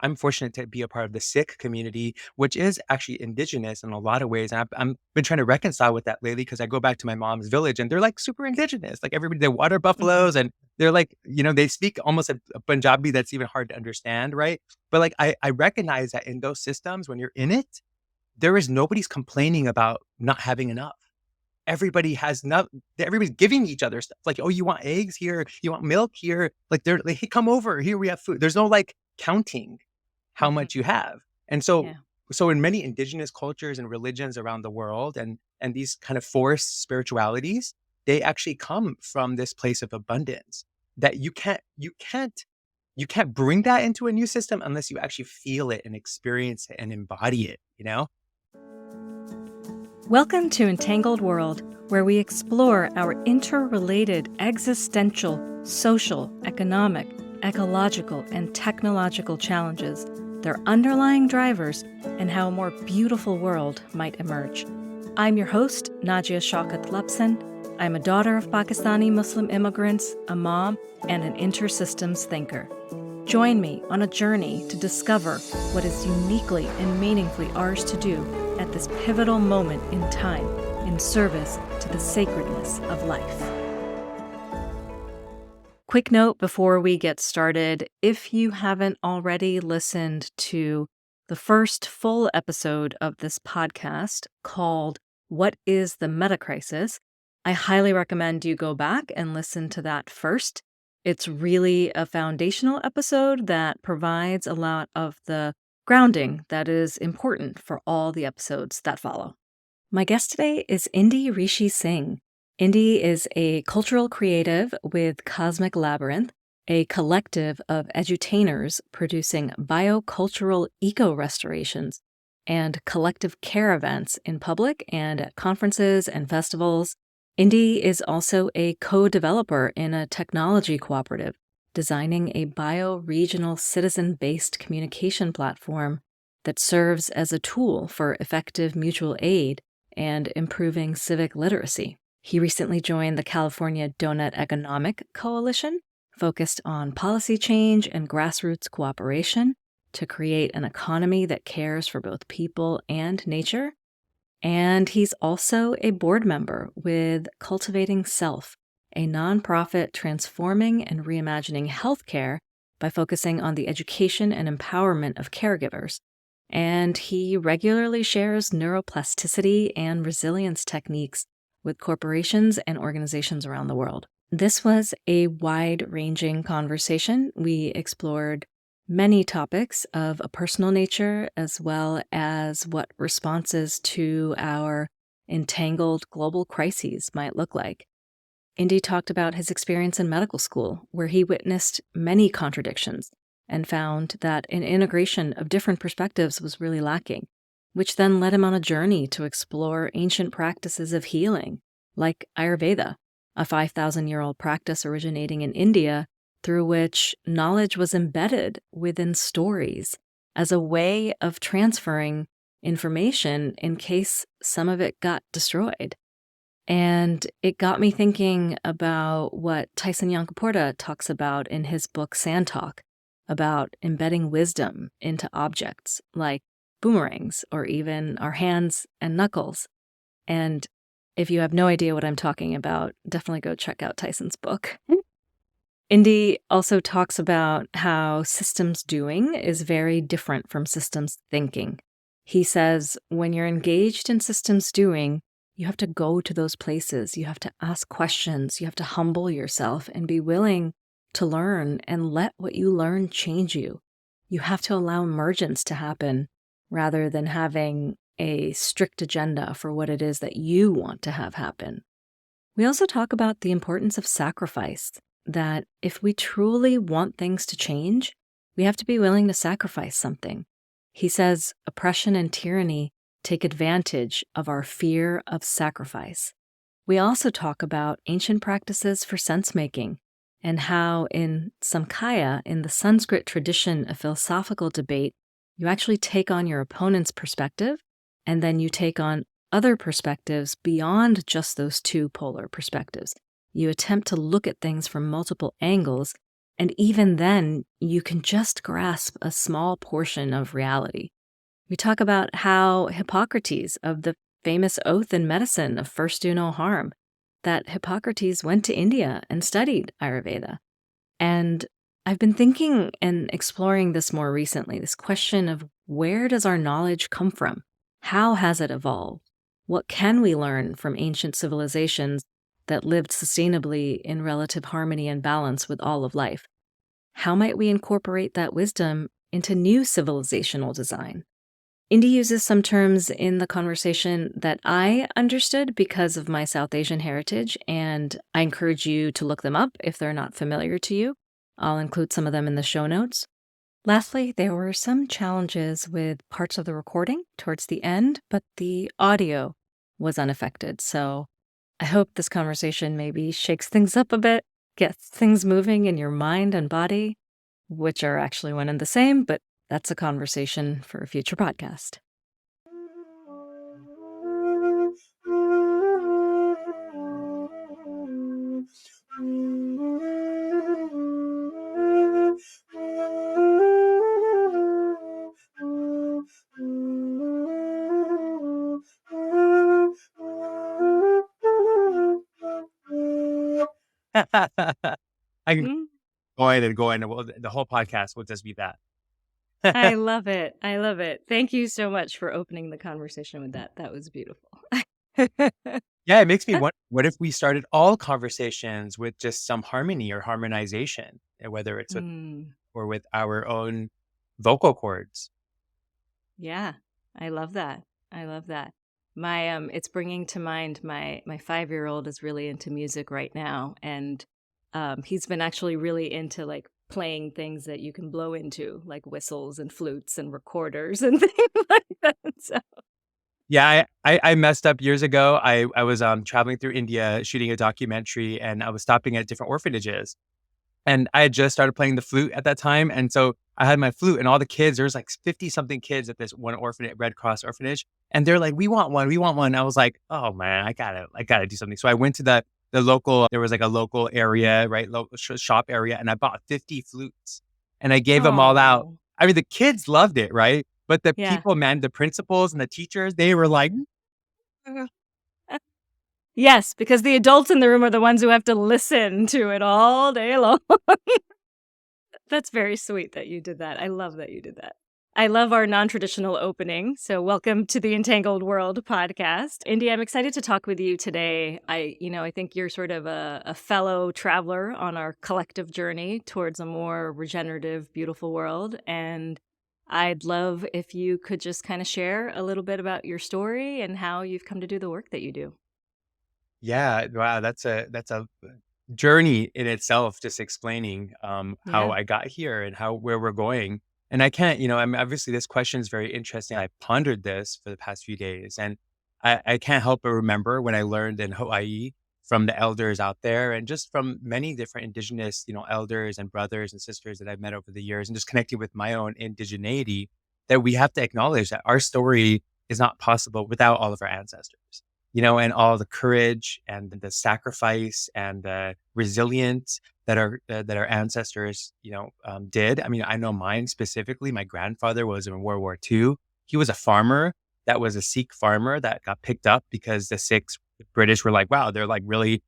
I'm fortunate to be a part of the Sikh community, which is actually indigenous in a lot of ways. And I'm been trying to reconcile with that lately because I go back to my mom's village and they're like super indigenous. Like everybody, they water Mhm. buffaloes and they're like, they speak almost a Punjabi that's even hard to understand, right? But like I recognize that in those systems, when you're in it, nobody's complaining about not having enough. Everybody has not everybody's giving each other stuff. Like, "Oh, you want eggs? Here. You want milk? Here." Like, they're like, "Hey, come over. Here, we have food." There's no, like, counting how Mhm. much you have. And so Yeah. so in many indigenous cultures and religions around the world and these kind of forced spiritualities, they actually come from this place of abundance that you can't bring that into a new system unless you actually feel it and experience it and embody it, you know? Welcome to Entangled World, where we explore our interrelated existential, social, economic, ecological, and technological challenges, their underlying drivers, and how a more beautiful world might emerge. I'm your host, Najia Shaukat Lepsin. I'm a daughter of Pakistani Muslim immigrants, a mom, and an intersystems thinker. Join me on a journey to discover what is uniquely and meaningfully ours to do at this pivotal moment in time in service to the sacredness of life. Quick note before we get started, if you haven't already listened to the first full episode of this podcast called What is the Metacrisis, I highly recommend you go back and listen to that first. It's really a foundational episode that provides a lot of the grounding that is important for all the episodes that follow. My guest today is Indy Rishi Singh. Indy is a cultural creative with Cosmic Labyrinth, a collective of edutainers producing biocultural ecorestorations and collective care events in public and at conferences and festivals. Indy is also a co-developer in a technology cooperative, designing a bioregional citizen-based communication platform that serves as a tool for effective mutual aid and improving civic literacy. He recently joined the California Doughnut Economic Coalition, focused on policy change and grassroots cooperation to create an economy that cares for both people and nature. And he's also a board member with Cultivating Self, a nonprofit transforming and reimagining healthcare by focusing on the education and empowerment of caregivers. And he regularly shares neuroplasticity and resilience techniques with corporations and organizations around the world. This was a wide-ranging conversation. We explored many topics of a personal nature, as well as what responses to our entangled global crises might look like. Indy talked about his experience in medical school, where he witnessed many contradictions and found that an integration of different perspectives was really lacking, which then led him on a journey to explore ancient practices of healing, like Ayurveda, a 5,000-year-old practice originating in India through which knowledge was embedded within stories as a way of transferring information in case some of it got destroyed. And it got me thinking about what Tyson Yunkaporta talks about in his book Sand Talk, about embedding wisdom into objects like boomerangs or even our hands and knuckles. And if you have no idea what I'm talking about, definitely go check out Tyson's book. Indy also talks about how systems doing is very different from systems thinking. He says when you're engaged in systems doing, you have to go to those places, you have to ask questions, you have to humble yourself and be willing to learn and let what you learn change you. You have to allow emergence to happen rather than having a strict agenda for what it is that you want to have happen. We also talk about the importance of sacrifice, that if we truly want things to change, we have to be willing to sacrifice something. He says oppression and tyranny take advantage of our fear of sacrifice. We also talk about ancient practices for sense-making and how in Samkhya, in the Sanskrit tradition of philosophical debate, you actually take on your opponent's perspective and then you take on other perspectives beyond just those two polar perspectives. You attempt to look at things from multiple angles And even then, you can just grasp a small portion of reality. We talk about how Hippocrates, of the famous oath in medicine of first do no harm, that Hippocrates went to India and studied Ayurveda. And I've been thinking and exploring this more recently, this question of where does our knowledge come from? How has it evolved? What can we learn from ancient civilizations that lived sustainably in relative harmony and balance with all of life? How might we incorporate that wisdom into new civilizational design? Indy uses some terms in the conversation that I understood because of my South Asian heritage, and I encourage you to look them up if they're not familiar to you. I'll include some of them in the show notes. Lastly, there were some challenges with parts of the recording towards the end, but the audio was unaffected. So I hope this conversation maybe shakes things up a bit, gets things moving in your mind and body, which are actually one and the same, but that's a conversation for a future podcast. I can Mm, go in, and the whole podcast will just be that. I love it. I love it. Thank you so much for opening the conversation with that. That was beautiful. Yeah, it makes me wonder, what if we started all conversations with just some harmony or harmonization, whether it's with Mm, or with our own vocal cords? yeah, I love that. I love that. My it's bringing to mind my 5-year-old is really into music right now, and he's been actually really into like playing things that you can blow into, like whistles and flutes and recorders and things like that. So, Yeah, I messed up years ago. I was, traveling through India shooting a documentary, and I was stopping at different orphanages. And I had just started playing the flute at that time, and so I had my flute, and all the kids, there was like 50 something kids at this one orphanage, Red Cross orphanage, and they're like, "We want one, we want one." I was like, "Oh man, I gotta do something." So I went to the local, there was like a local area, right, local shop area, and I bought 50 flutes, and I gave them all out. oh, I mean, the kids loved it, right? But the yeah. people, man, the principals and the teachers, they were like, Yes, because the adults in the room are the ones who have to listen to it all day long. That's very sweet that you did that. I love that you did that. I love our non-traditional opening. So welcome to the Entangled World podcast. Indy, I'm excited to talk with you today. I think you're sort of a fellow traveler on our collective journey towards a more regenerative, beautiful world. And I'd love if you could just kind of share a little bit about your story and how you've come to do the work that you do. "Yeah, wow, that's a journey in itself, just explaining, how Yeah. I got here and how where we're going." And I can't, I mean, obviously this question is very interesting. I pondered this for the past few days, and I can't help but remember when I learned in Hawaii from the elders out there, and just from many different indigenous, elders and brothers and sisters that I've met over the years, and just connecting with my own indigeneity, that we have to acknowledge that our story is not possible without all of our ancestors, and all the courage and the sacrifice and the resilience that our ancestors, did. I mean, I know mine specifically. My grandfather was in World War II. He was a farmer that was a Sikh farmer that got picked up because the Sikhs, the British were like, wow, they're like really,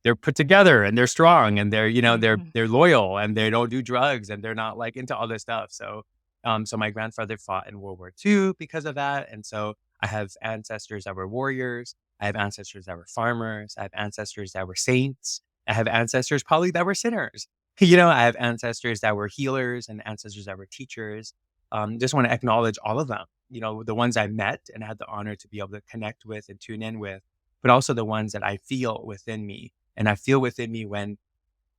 they're put together and they're strong and they're, Hmm. they're loyal and they don't do drugs and they're not like into all this stuff. So my grandfather fought in World War II because of that. And so I have ancestors that were warriors. I have ancestors that were farmers. I have ancestors that were saints. I have ancestors probably that were sinners. I have ancestors that were healers and ancestors that were teachers. Just want to acknowledge all of them, the ones I met and had the honor to be able to connect with and tune in with, but also the ones that I feel within me. And I feel within me when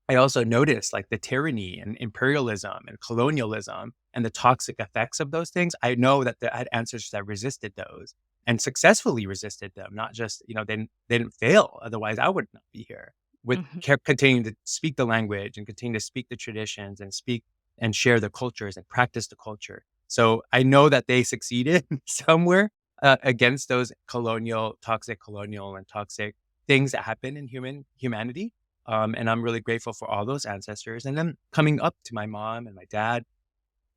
I also noticed like the tyranny and imperialism and colonialism and the toxic effects of those things. I know that I had ancestors that resisted those and successfully resisted them, not just, they didn't fail. Otherwise, I would not be here with Hmm. kept continuing to speak the language and continue to speak the traditions and speak and share the cultures and practice the culture. So I know that they succeeded somewhere against those toxic colonial and toxic things that happen in humanity. And I'm really grateful for all those ancestors. And then coming up to my mom and my dad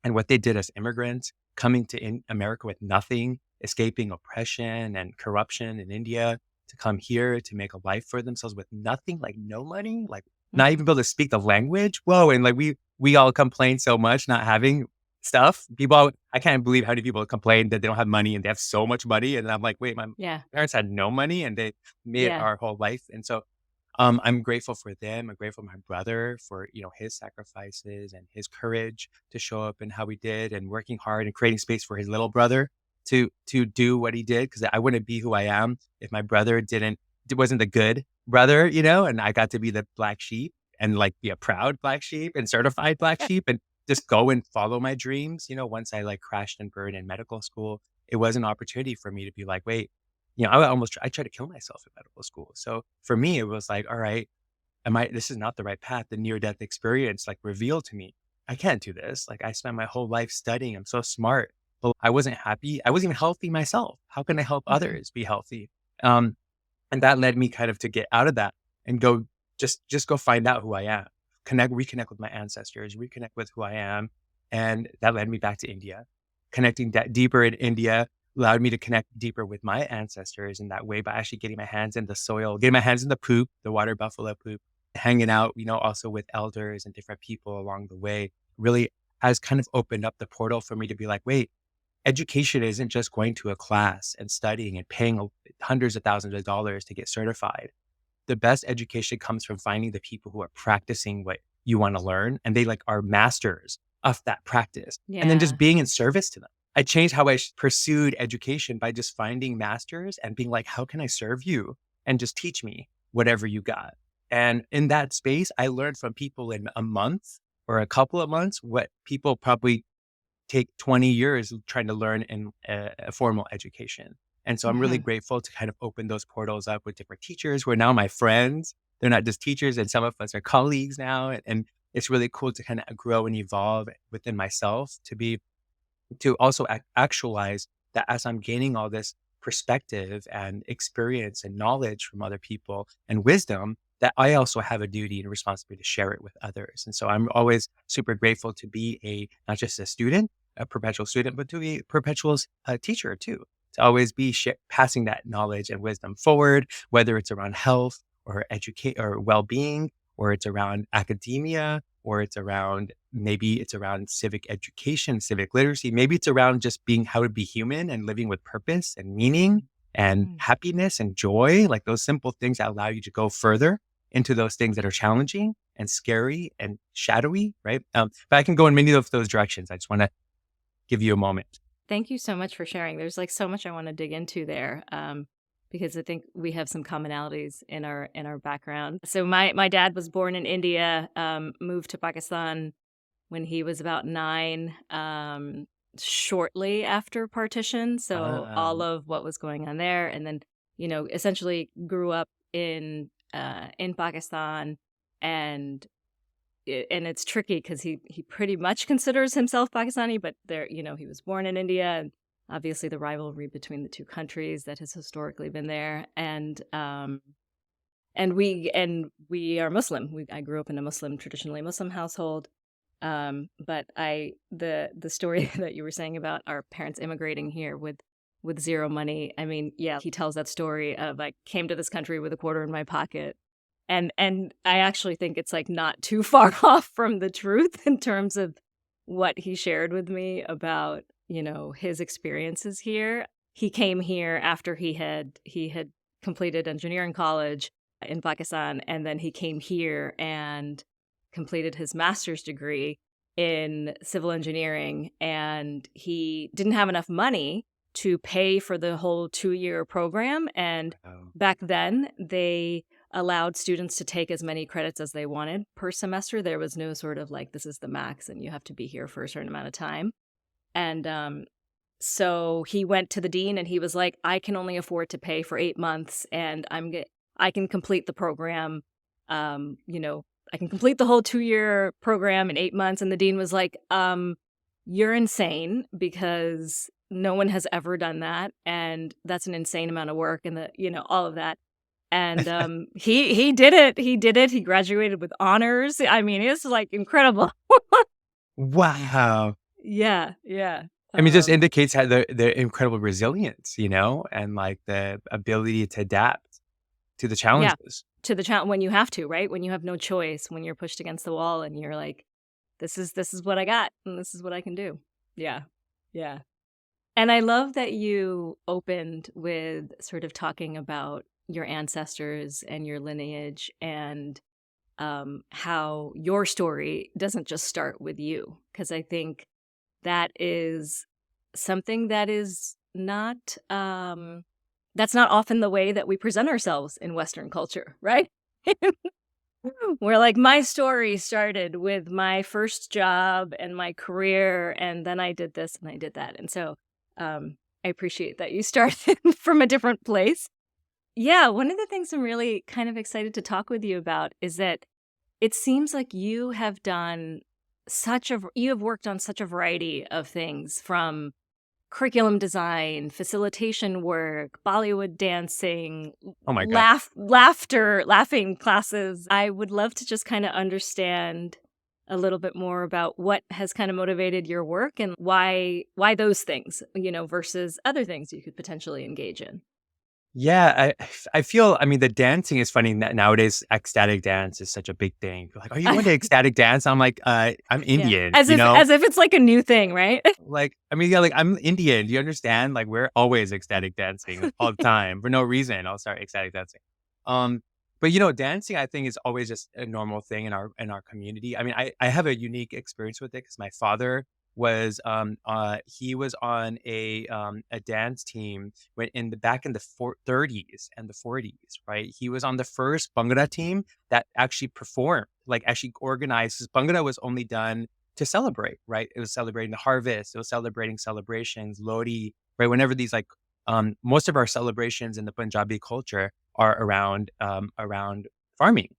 and what they did as immigrants, coming to America with nothing, escaping oppression and corruption in India, to come here to make a life for themselves with nothing, like no money, like not Mhm. even able to speak the language. Whoa! And like we all complain so much not having stuff. I can't believe how many people complain that they don't have money and they have so much money. And I'm like, wait, my Yeah. parents had no money and they made it Yeah. our whole life. And so I'm grateful for them. I'm grateful for my brother for, his sacrifices and his courage to show up and how he did and working hard and creating space for his little brother to do what he did. Cause I wouldn't be who I am if my brother wasn't the good brother, and I got to be the black sheep and like be a proud black sheep and certified black sheep and just go and follow my dreams. Once I like crashed and burned in medical school, it was an opportunity for me to be like, wait, I tried to kill myself in medical school. So for me, it was like, all right, this is not the right path. The near death experience like revealed to me, I can't do this. Like I spent my whole life studying. I'm so smart, but I wasn't happy. I wasn't even healthy myself. How can I help Mhm. others be healthy? Um, and that led me kind of to get out of that and go just go find out who I am, reconnect with my ancestors, reconnect with who I am. And that led me back to India. Connecting that deeper in India allowed me to connect deeper with my ancestors in that way by actually getting my hands in the soil, getting my hands in the poop, the water buffalo poop, hanging out, also with elders and different people along the way really has kind of opened up the portal for me to be like, wait, education isn't just going to a class and studying and paying hundreds of thousands of dollars to get certified. The best education comes from finding the people who are practicing what you want to learn and they like are masters of that practice and then just Yeah. being in service to them. I changed how I pursued education by just finding masters and being like, how can I serve you? And just teach me whatever you got. And in that space, I learned from people in a month or a couple of months what people probably take 20 years trying to learn in a formal education. And so I'm really Mhm. grateful to kind of open those portals up with different teachers who are now my friends. They're not just teachers, and some of us are colleagues now. And it's really cool to kind of grow and evolve within myself to also actualize that as I'm gaining all this perspective and experience and knowledge from other people and wisdom, that I also have a duty and responsibility to share it with others. And so I'm always super grateful to be not just a student, a perpetual student, but to be a perpetual teacher too. To always be passing that knowledge and wisdom forward, whether it's around health or educate or well-being, or it's around academia, or maybe it's around civic education, civic literacy. Maybe it's around just being how to be human and living with purpose and meaning and Mm. happiness and joy, like those simple things that allow you to go further into those things that are challenging and scary and shadowy, right? But I can go in many of those directions. I just want to give you a moment. Thank you so much for sharing. There's like so much I want to dig into there, because I think we have some commonalities in our background. So my dad was born in India, moved to Pakistan when he was about 9, shortly after partition. So all Um, of what was going on there, and then essentially grew up in Pakistan, and and it's tricky because he pretty much considers himself Pakistani, but he was born in India, and obviously the rivalry between the two countries that has historically been there, and we are Muslim. I grew up in a traditionally Muslim household. But the story that you were saying about our parents immigrating here with zero money. I mean, yeah, he tells that story of I came to this country with a quarter in my pocket. And I actually think it's like not too far off from the truth in terms of what he shared with me about, his experiences here. He came here after he had completed engineering college in Pakistan, and then he came here and completed his master's degree in civil engineering, and he didn't have enough money to pay for the whole 2-year program. And oh, back then they allowed students to take as many credits as they wanted per semester. There was no sort of like, this is the max and you have to be here for a certain amount of time. And so he went to the dean and he was like, I can only afford to pay for 8 months, and I can complete the program. Um, you know, I can complete the whole 2-year program in 8 months. And the dean was like, you're insane, because no one has ever done that. And that's an insane amount of work, and all of that. And he did it. He did it. He graduated with honors. I mean, it's like incredible. Wow. Yeah, yeah. I mean, just indicates how the incredible resilience, and like the ability to adapt to the Yeah, challenges. to the challenge when you have to, right? When you have no choice, when you're pushed against the wall and you're like, this is what I got and this is what I can do. Yeah. Yeah. And I love that you opened with sort of talking about your ancestors and your lineage and how your story doesn't just start with you. Because I think that is something that is not, that's not often the way that we present ourselves in Western culture, right? We're like, my story started with my first job and my career, and then I did this and I did that. And so I appreciate that you started from a different place. Yeah, one of the things I'm really kind of excited to talk with you about is that it seems like you have done you have worked on such a variety of things from curriculum design, facilitation work, Bollywood dancing, Oh my God. laughing classes. I would love to just kind of understand a little bit more about what has kind of motivated your work and why those things, versus other things you could potentially engage in. Yeah, I feel, I mean, the dancing is funny that nowadays ecstatic dance is such a big thing. Like, are you going to ecstatic dance? I'm like, I'm Yeah. Indian, As if it's like a new thing, right? Like, I mean, yeah, like I'm Indian. Do you understand? Like, we're always ecstatic dancing all the time for no reason. I'll start ecstatic dancing. Um, but dancing I think is always just a normal thing in our community. I mean, I have a unique experience with it because my father was he was on a dance team when back in the 30s and the 40s, right? He was on the first Bhangra team that actually performed, like actually organized. 'Cause Bhangra was only done to celebrate, right? It was celebrating the harvest. It was celebrating celebrations, Lodi, right? Whenever these most of our celebrations in the Punjabi culture are around farming,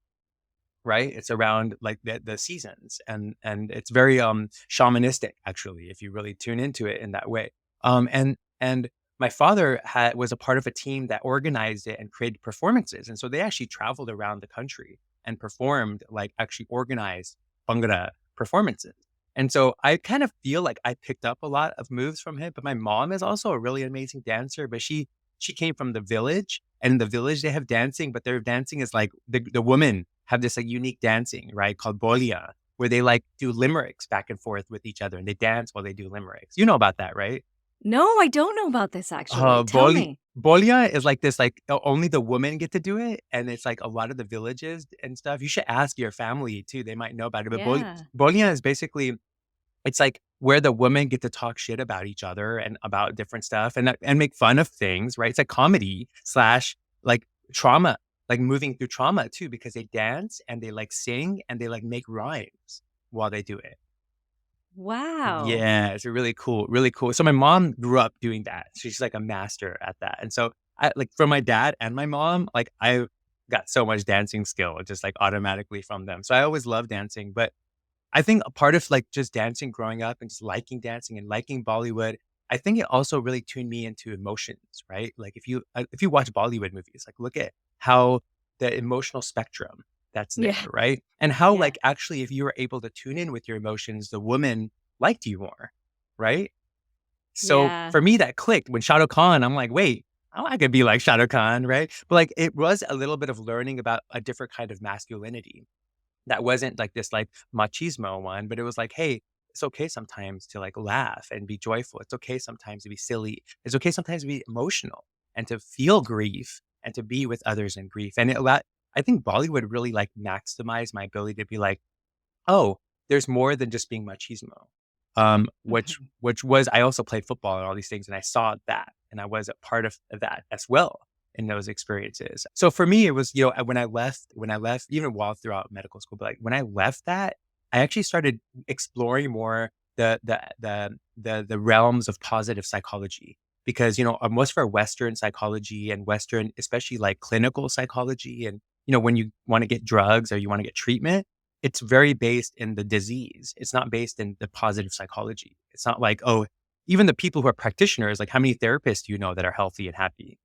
right? It's around like the seasons, and it's very shamanistic actually, if you really tune into it in that way. And my father was a part of a team that organized it and created performances, and so they actually traveled around the country and performed, like actually organized Bhangra performances. And so I kind of feel like I picked up a lot of moves from him. But my mom is also a really amazing dancer, but she came from the village, and in the village they have dancing, but their dancing is like the women have this like unique dancing, right, called bolia, where they like do limericks back and forth with each other and they dance while they do limericks. You know about that, right? No, I don't know about this actually. Tell me. Bolia is like this, like only the women get to do it, and it's like a lot of the villages and stuff. You should ask your family too; they might know about it. But Yeah. bolia is basically, it's like where the women get to talk shit about each other and about different stuff and make fun of things, right? It's a comedy slash like trauma, like moving through trauma too, because they dance and they like sing and they like make rhymes while they do it. Wow. Yeah, it's really cool, really cool. So my mom grew up doing that. She's like a master at that. And so I like from my dad and my mom, like I got so much dancing skill just like automatically from them. So I always loved dancing, but I think a part of like just dancing growing up and just liking dancing and liking Bollywood, I think it also really tuned me into emotions, right? Like if you watch Bollywood movies, like look at how the emotional spectrum that's there, Yeah. right? And how Yeah. like actually if you were able to tune in with your emotions, the woman liked you more, right? So Yeah. for me, that clicked when Shah Rukh Khan. I'm like, wait, I could be like Shah Rukh Khan, right? But like it was a little bit of learning about a different kind of masculinity that wasn't like this like machismo one, but it was like, hey, it's okay sometimes to like laugh and be joyful. It's okay sometimes to be silly. It's okay sometimes to be emotional and to feel grief and to be with others in grief. And it allowed, I think Bollywood really like maximized my ability to be like, oh, there's more than just being machismo. Mhm. Which was, I also played football and all these things, and I saw that, and I was a part of that as well in those experiences. So for me, it was, when I left, even while throughout medical school, but like when I left that, I actually started exploring more the realms of positive psychology because most of our Western psychology and Western, especially like clinical psychology, and when you want to get drugs or you want to get treatment, it's very based in the disease. It's not based in the positive psychology. It's not like, oh, even the people who are practitioners, like how many therapists do you know that are healthy and happy?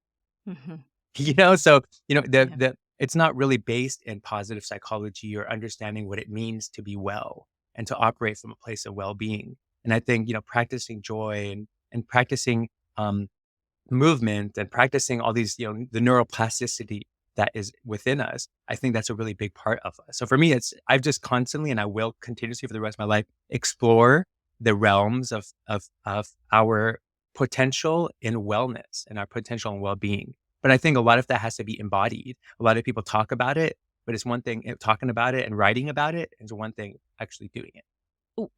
Mhm. So, Yeah. it's not really based in positive psychology or understanding what it means to be well and to operate from a place of well-being. And I think, practicing joy and practicing, um, movement and practicing all these, the neuroplasticity that is within us, I think that's a really big part of us. So for me, I've just constantly, and I will continuously for the rest of my life, explore the realms of our potential in wellness and our potential in well-being. But I think a lot of that has to be embodied. A lot of people talk about it, but it's one thing talking about it and writing about it, is one thing actually doing it.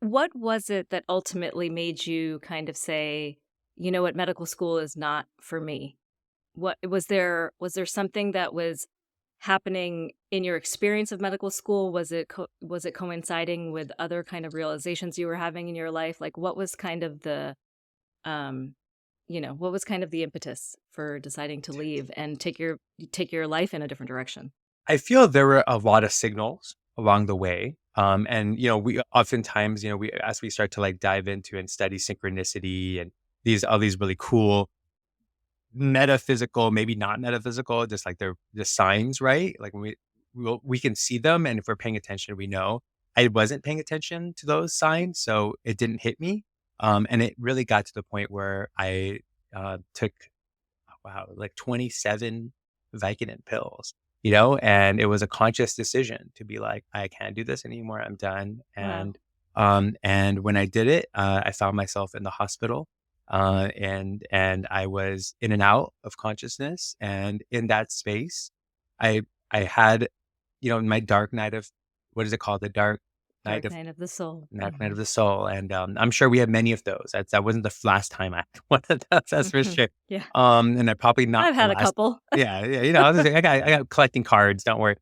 What was it that ultimately made you kind of say, you know what, medical school is not for me? What was there something that was happening in your experience of medical school? Was it coinciding with other kind of realizations you were having in your life? Like what was kind of the um what was kind of the impetus for deciding to leave and take your life in a different direction? I feel there were a lot of signals along the way. And we oftentimes, we as we start to like dive into and study synchronicity and these all these really cool metaphysical, maybe not metaphysical, just like they're the signs, right? Like when we can see them, and if we're paying attention, we know. I wasn't paying attention to those signs, so it didn't hit me. And it really got to the point where I took wow, like 27 Vicodin pills, and it was a conscious decision to be like, I can't do this anymore. I'm done. Wow. And when I did it, I found myself in the hospital, and I was in and out of consciousness. And in that space, I had, my dark night of what is it called? The dark night Dark of night of the soul. Dark Night Hmm. of the Soul, and, I'm sure we have many of those. That wasn't the last time I had one of those, that's for Hmm. sure. Yeah. And I probably not I've the had a last. couple. Yeah, yeah, I got collecting cards, don't worry.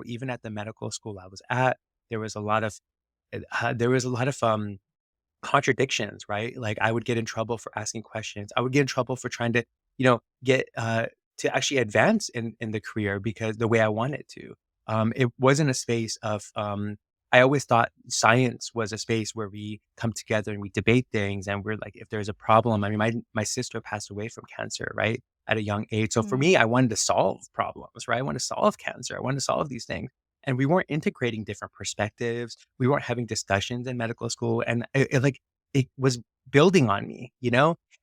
Even at the medical school I was at, there was a lot of, there was a lot of, contradictions, right? Like, I would get in trouble for asking questions. I would get in trouble for trying to, get, to actually advance in the career because the way I wanted to. It wasn't a space of, I always thought science was a space where we come together and we debate things and we're like, if there's a problem, I mean, my sister passed away from cancer, right? At a young age. So for Mm. me, I wanted to solve problems, right? I want to solve cancer. I want to solve these things. And we weren't integrating different perspectives. We weren't having discussions in medical school. And it was building on me,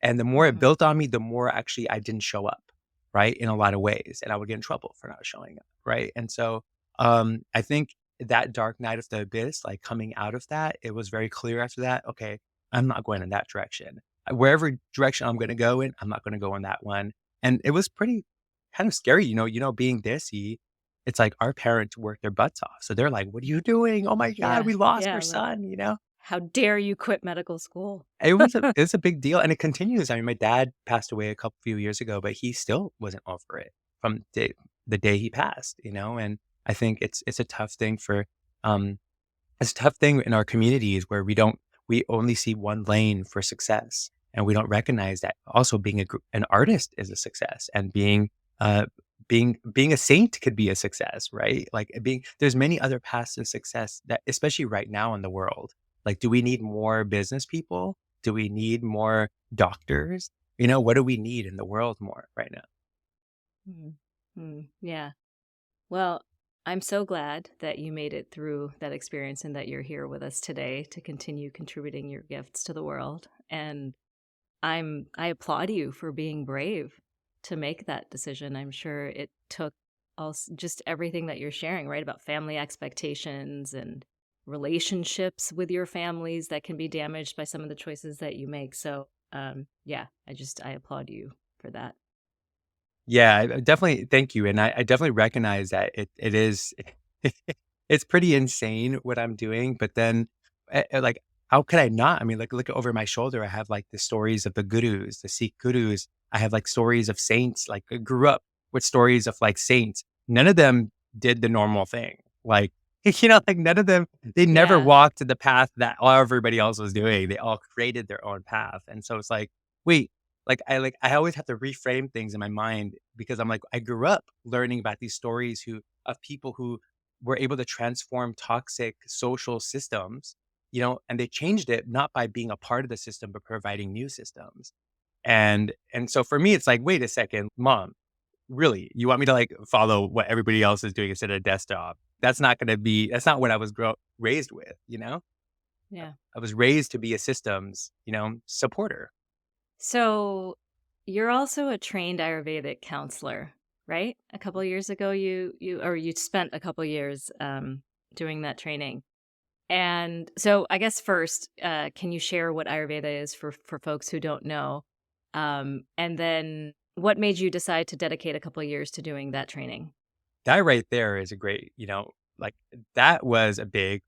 And the more it Mhm. built on me, the more actually I didn't show up, right? In a lot of ways. And I would get in trouble for not showing up. Right. And so I think that dark night of the abyss, like coming out of that, it was very clear after that, okay, I'm not going in that direction. Wherever direction I'm gonna go in, I'm not gonna go in that one. And it was pretty kind of scary, being dissy. It's like our parents worked their butts off. So they're like, what are you doing? Oh my God, Yeah. we lost our Yeah, like, son. how dare you quit medical school? It's a big deal, and it continues. I mean, my dad passed away a couple few years ago, but he still wasn't over it from the day he passed, and I think it's a tough thing for, um it's a tough thing in our communities where we only see one lane for success, and we don't recognize that also being an artist is a success, and uh, being a saint could be a success, right? Like, there's many other paths to success that especially right now in the world. Like, do we need more business people? Do we need more doctors? What do we need in the world more right now? Mm. Mm. Yeah. Well, I'm so glad that you made it through that experience and that you're here with us today to continue contributing your gifts to the world. And I applaud you for being brave to make that decision. I'm sure it took also just everything that you're sharing, right? About family expectations and relationships with your families that can be damaged by some of the choices that you make. So, yeah, I applaud you for that. Yeah, I definitely thank you, and I definitely recognize that it is it's pretty insane what I'm doing, but then, like, how could I not? I mean, like, look over my shoulder, I have, like, the stories of the gurus, the Sikh gurus. I have, like, stories of saints, like, I grew up with stories of, like, saints. None of them did the normal thing. Like, like, none of them they never Yeah. walked the path that everybody else was doing. They all created their own path, and so it's like, wait, I always have to reframe things in my mind because I'm like, I grew up learning about these stories of people who were able to transform toxic social systems, and they changed it not by being a part of the system, but providing new systems. And so for me, it's like, wait a second, mom, really, you want me to like follow what everybody else is doing instead of a desk job? That's not going to be, that's not what I was raised with, you know? Yeah. I was raised to be a systems, supporter. So you're also a trained Ayurvedic counselor, right? A couple years ago, you spent a couple years doing that training. And so, I guess first, can you share what Ayurveda is for folks who don't know? And then, what made you decide to dedicate a couple years to doing that training? That right there is a great, like that was a big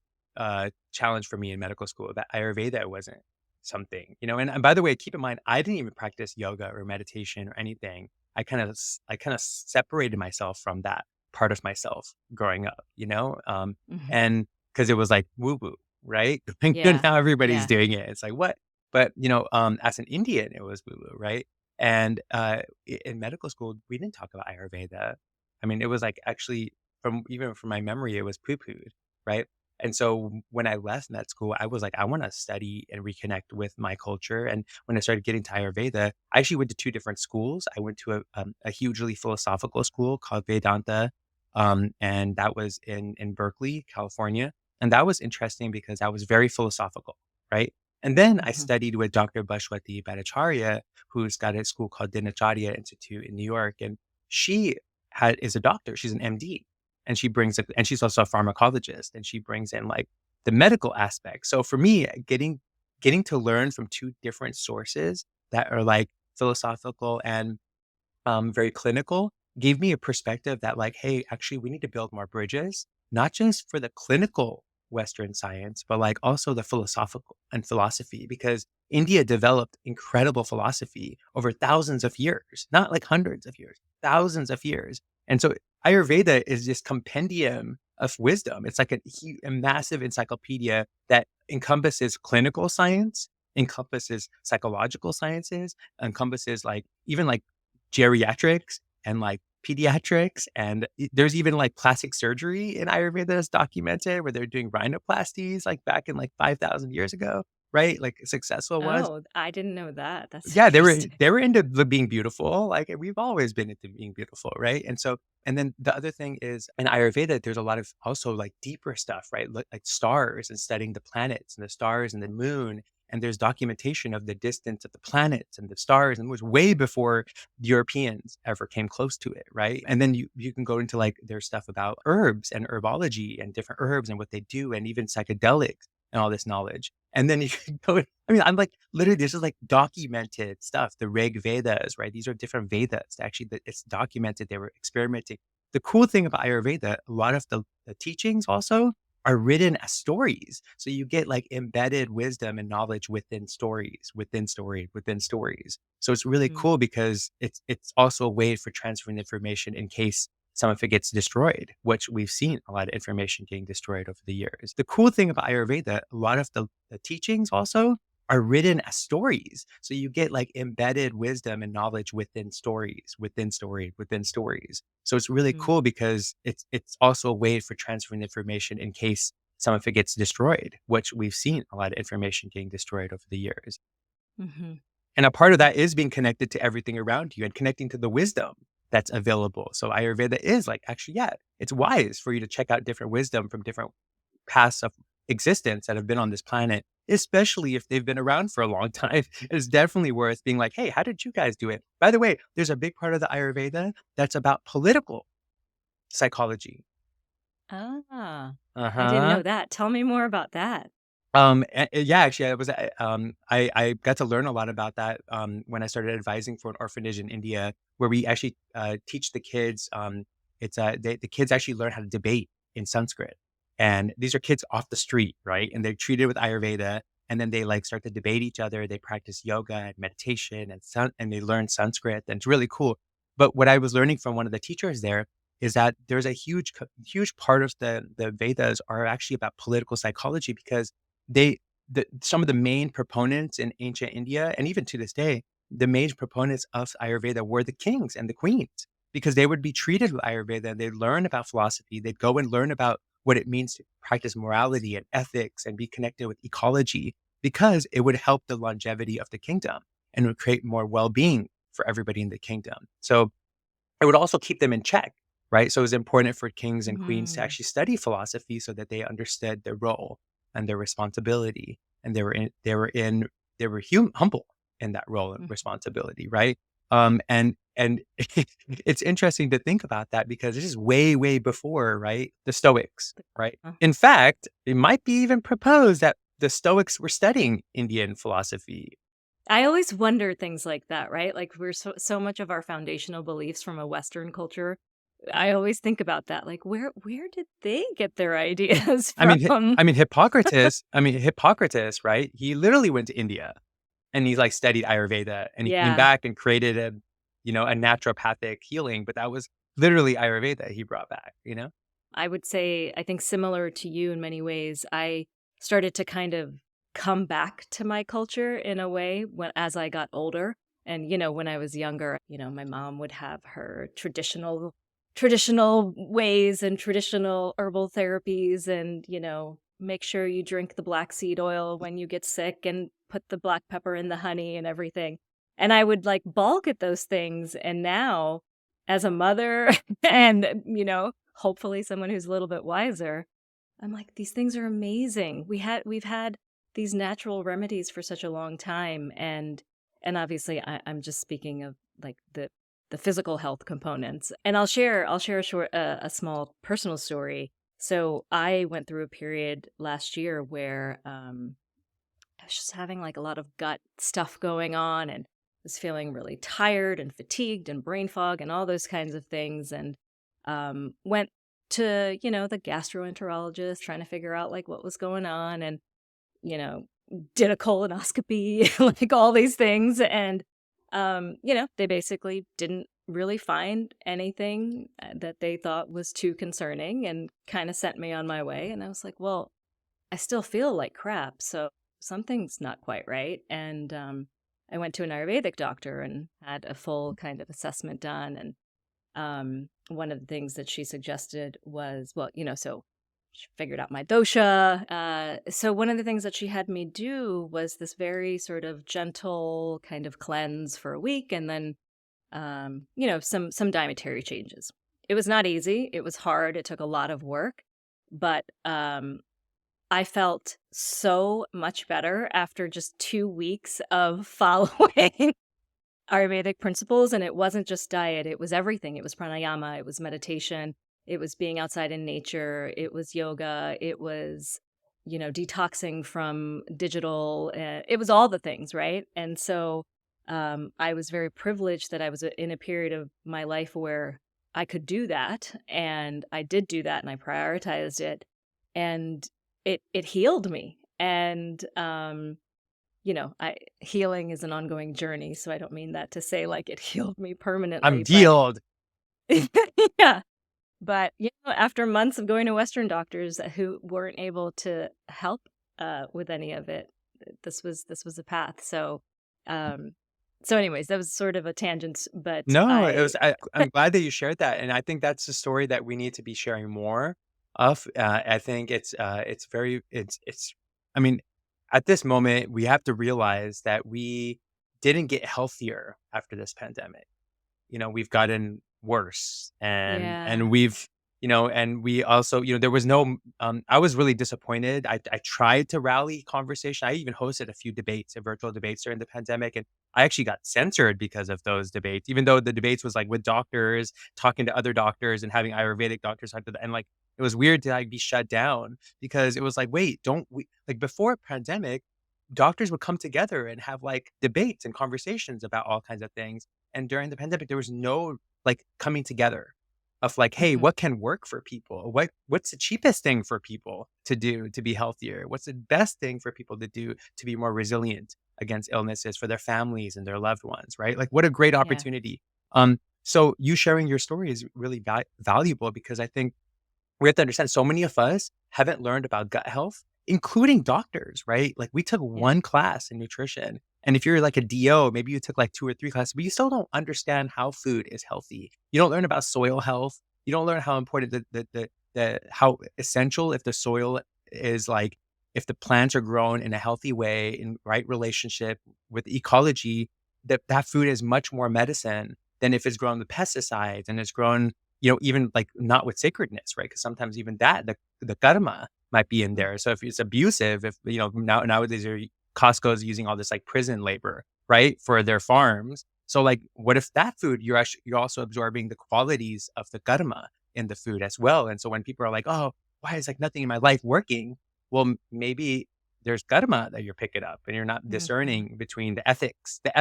challenge for me in medical school. That Ayurveda wasn't something, and by the way, keep in mind, I didn't even practice yoga or meditation or anything. I kind of separated myself from that part of myself growing up, Hmm. and because it was like woo woo, right? And Yeah, now everybody's yeah. doing it. It's like what? But as an Indian, it was woo woo, right? And in medical school, we didn't talk about Ayurveda. I mean, it was like actually from my memory, it was poo-pooed, right? And so when I left med school, I was like, I want to study and reconnect with my culture. And when I started getting to Ayurveda, I actually went to two different schools. I went to a hugely philosophical school called Vedanta, and that was in Berkeley, California. And that was interesting because I was very philosophical, right? And then I Hmm. studied with Dr. Bhashwati Bhattacharya, who's got a school called Dinacharya Institute in New York. And she is a doctor. She's an MD, and and she's also a pharmacologist, and she brings in like the medical aspect. So for me, getting to learn from two different sources that are like philosophical and very clinical, gave me a perspective that like, hey, actually, we need to build more bridges, not just for the clinical Western science, but like also the philosophical and philosophy, because India developed incredible philosophy over thousands of years, not like hundreds of years, thousands of years. And so Ayurveda is this compendium of wisdom. It's like a massive encyclopedia that encompasses clinical science, encompasses psychological sciences, encompasses like even like geriatrics and like pediatrics. And there's even like plastic surgery in Ayurveda that's documented where they're doing rhinoplasties like back in like 5,000 years ago, right? Like successful ones. Oh, I didn't know that. That's Yeah, they were interesting. they were into the being beautiful, like, we've always been into being beautiful, right? And then the other thing is in Ayurveda, there's a lot of also, like, deeper stuff, right? Like stars and studying the planets and the stars and the moon, and there's documentation of the distance of the planets and the stars, and it was way before Europeans ever came close to it, right? And then you can go into, like, there's stuff about herbs and herbology and different herbs and what they do and even psychedelics and all this knowledge. And then you can go I mean, I'm like, literally, this is like documented stuff, the Rig Vedas, right? These are different Vedas. Actually, it's documented. They were experimenting. The cool thing about Ayurveda, a lot of the teachings also are written as stories. So you get like embedded wisdom and knowledge within stories, within story, within stories. So it's really Mm. cool because it's also a way for transferring information in case some of it gets destroyed, which we've seen a lot of information getting destroyed over the years. The cool thing about Ayurveda, a lot of the teachings also are written as stories. So you get like embedded wisdom and knowledge within stories, within story, within stories. So it's really Mm. cool because it's also a way for transferring information in case some of it gets destroyed, which we've seen a lot of information getting destroyed over the years. Mhm. And a part of that is being connected to everything around you and connecting to the wisdom that's available. So Ayurveda is like, actually, yeah, it's wise for you to check out different wisdom from different paths of existence that have been on this planet, especially if they've been around for a long time. It's definitely worth being like, hey, how did you guys do it? By the way, there's a big part of the Ayurveda that's about political psychology. Ah, Uh I didn't huh. know that. Tell me more about that. Yeah, actually, I got to learn a lot about that, when I started advising for an orphanage in India, where we actually, teach the kids, the kids actually learn how to debate in Sanskrit. And these are kids off the street, right? And they're treated with Ayurveda, and then they, like, start to debate each other. They practice yoga and meditation and they learn Sanskrit, and it's really cool. But what I was learning from one of the teachers there is that there's a huge part of the Vedas are actually about political psychology because they some of the main proponents in ancient India, and even to this day, the main proponents of Ayurveda were the kings and the queens because they would be treated with Ayurveda. They'd learn about philosophy. They'd go and learn about what it means to practice morality and ethics and be connected with ecology because it would help the longevity of the kingdom and would create more well-being for everybody in the kingdom. So it would also keep them in check, right? So it was important for kings and queens to Mhm. actually study philosophy so that they understood their role and their responsibility, and they were humble in that role and Mhm. responsibility, right? And it's interesting to think about that because this is way, way before, right, the Stoics, right? Uh, In fact, it might be even proposed that the Stoics were studying Indian philosophy. I always wonder things like that, right? Like we're so much of our foundational beliefs from a Western culture. I always think about that. Like where did they get their ideas I mean, from? Hippocrates, right? He literally went to India and he like studied Ayurveda and he came Yeah. back and created a naturopathic healing, but that was literally Ayurveda he brought back, you know? I would say, I think similar to you in many ways, I started to kind of come back to my culture in a way as I got older. And, when I was younger, my mom would have her traditional ways and traditional herbal therapies and, make sure you drink the black seed oil when you get sick and put the black pepper in the honey and everything. And I would like balk at those things. And now as a mother and, hopefully someone who's a little bit wiser, I'm like, these things are amazing. We've had these natural remedies for such a long time, and obviously I'm just speaking of like the physical health components. And I'll share a small personal story. So I went through a period last year where I was just having like a lot of gut stuff going on and was feeling really tired and fatigued and brain fog and all those kinds of things. And went to, the gastroenterologist trying to figure out like what was going on and, you know, did a colonoscopy, like all these things. And, they basically didn't really find anything that they thought was too concerning and kind of sent me on my way. And I was like, well, I still feel like crap, so something's not quite right. And I went to an Ayurvedic doctor and had a full kind of assessment done. And one of the things that she suggested was, well, so she figured out my dosha. So one of the things that she had me do was this very sort of gentle kind of cleanse for a week, and then some dietary changes. It was not easy. It was hard. It took a lot of work, but I felt so much better after just 2 weeks of following Ayurvedic principles, and it wasn't just diet, it was everything. It was pranayama, it was meditation, it was being outside in nature, it was yoga, it was, detoxing from digital, it was all the things, right? And so, I was very privileged that I was in a period of my life where I could do that, and I did do that, and I prioritized it, and it healed me. And I healing is an ongoing journey, so I don't mean that to say like it healed me I'm permanently, but healed. yeah. But after months of going to Western doctors who weren't able to help with any of it, this was a path. So anyways, that was sort of a tangent, but No, I'm glad that you shared that, and I think that's a story that we need to be sharing more of. I think it's very it's I mean, at this moment, we have to realize that we didn't get healthier after this pandemic. We've gotten worse yeah. and we also, there was no, I was really disappointed. I tried to rally conversation. I even hosted a few debates, virtual debates during the pandemic. And I actually got censored because of those debates, even though the debates was like with doctors, talking to other doctors and having Ayurvedic doctors talk to them. And like, it was weird to like be shut down because it was like, wait, don't we like before pandemic, doctors would come together and have like debates and conversations about all kinds of things, and during the pandemic, there was no, like, coming together of, like, "Hey, Mhm. what can work for people? What's the cheapest thing for people to do to be healthier? What's the best thing for people to do to be more resilient against illnesses for their families and their loved ones," right? Like, what a great Yeah. opportunity. So you sharing your story is really valuable because I think we have to understand so many of us haven't learned about gut health, including doctors, right? Like we took Yeah. one class in nutrition. And if you're like a DO, maybe you took like two or three classes, but you still don't understand how food is healthy. You don't learn about soil health. You don't learn how important how essential if the soil is like, if the plants are grown in a healthy way, in right relationship with ecology, that food is much more medicine than if it's grown with pesticides and it's grown, even like not with sacredness, right? Because sometimes even that, the karma might be in Mm. there. So if it's abusive, if, nowadays Costco's using all this like prison labor, right, for their farms. So like, what if that food, you're also absorbing the qualities of the karma in the food as well. And so when people are like, oh, why is like nothing in my life working? Well, maybe there's karma that you're picking up and you're not Mhm. discerning between the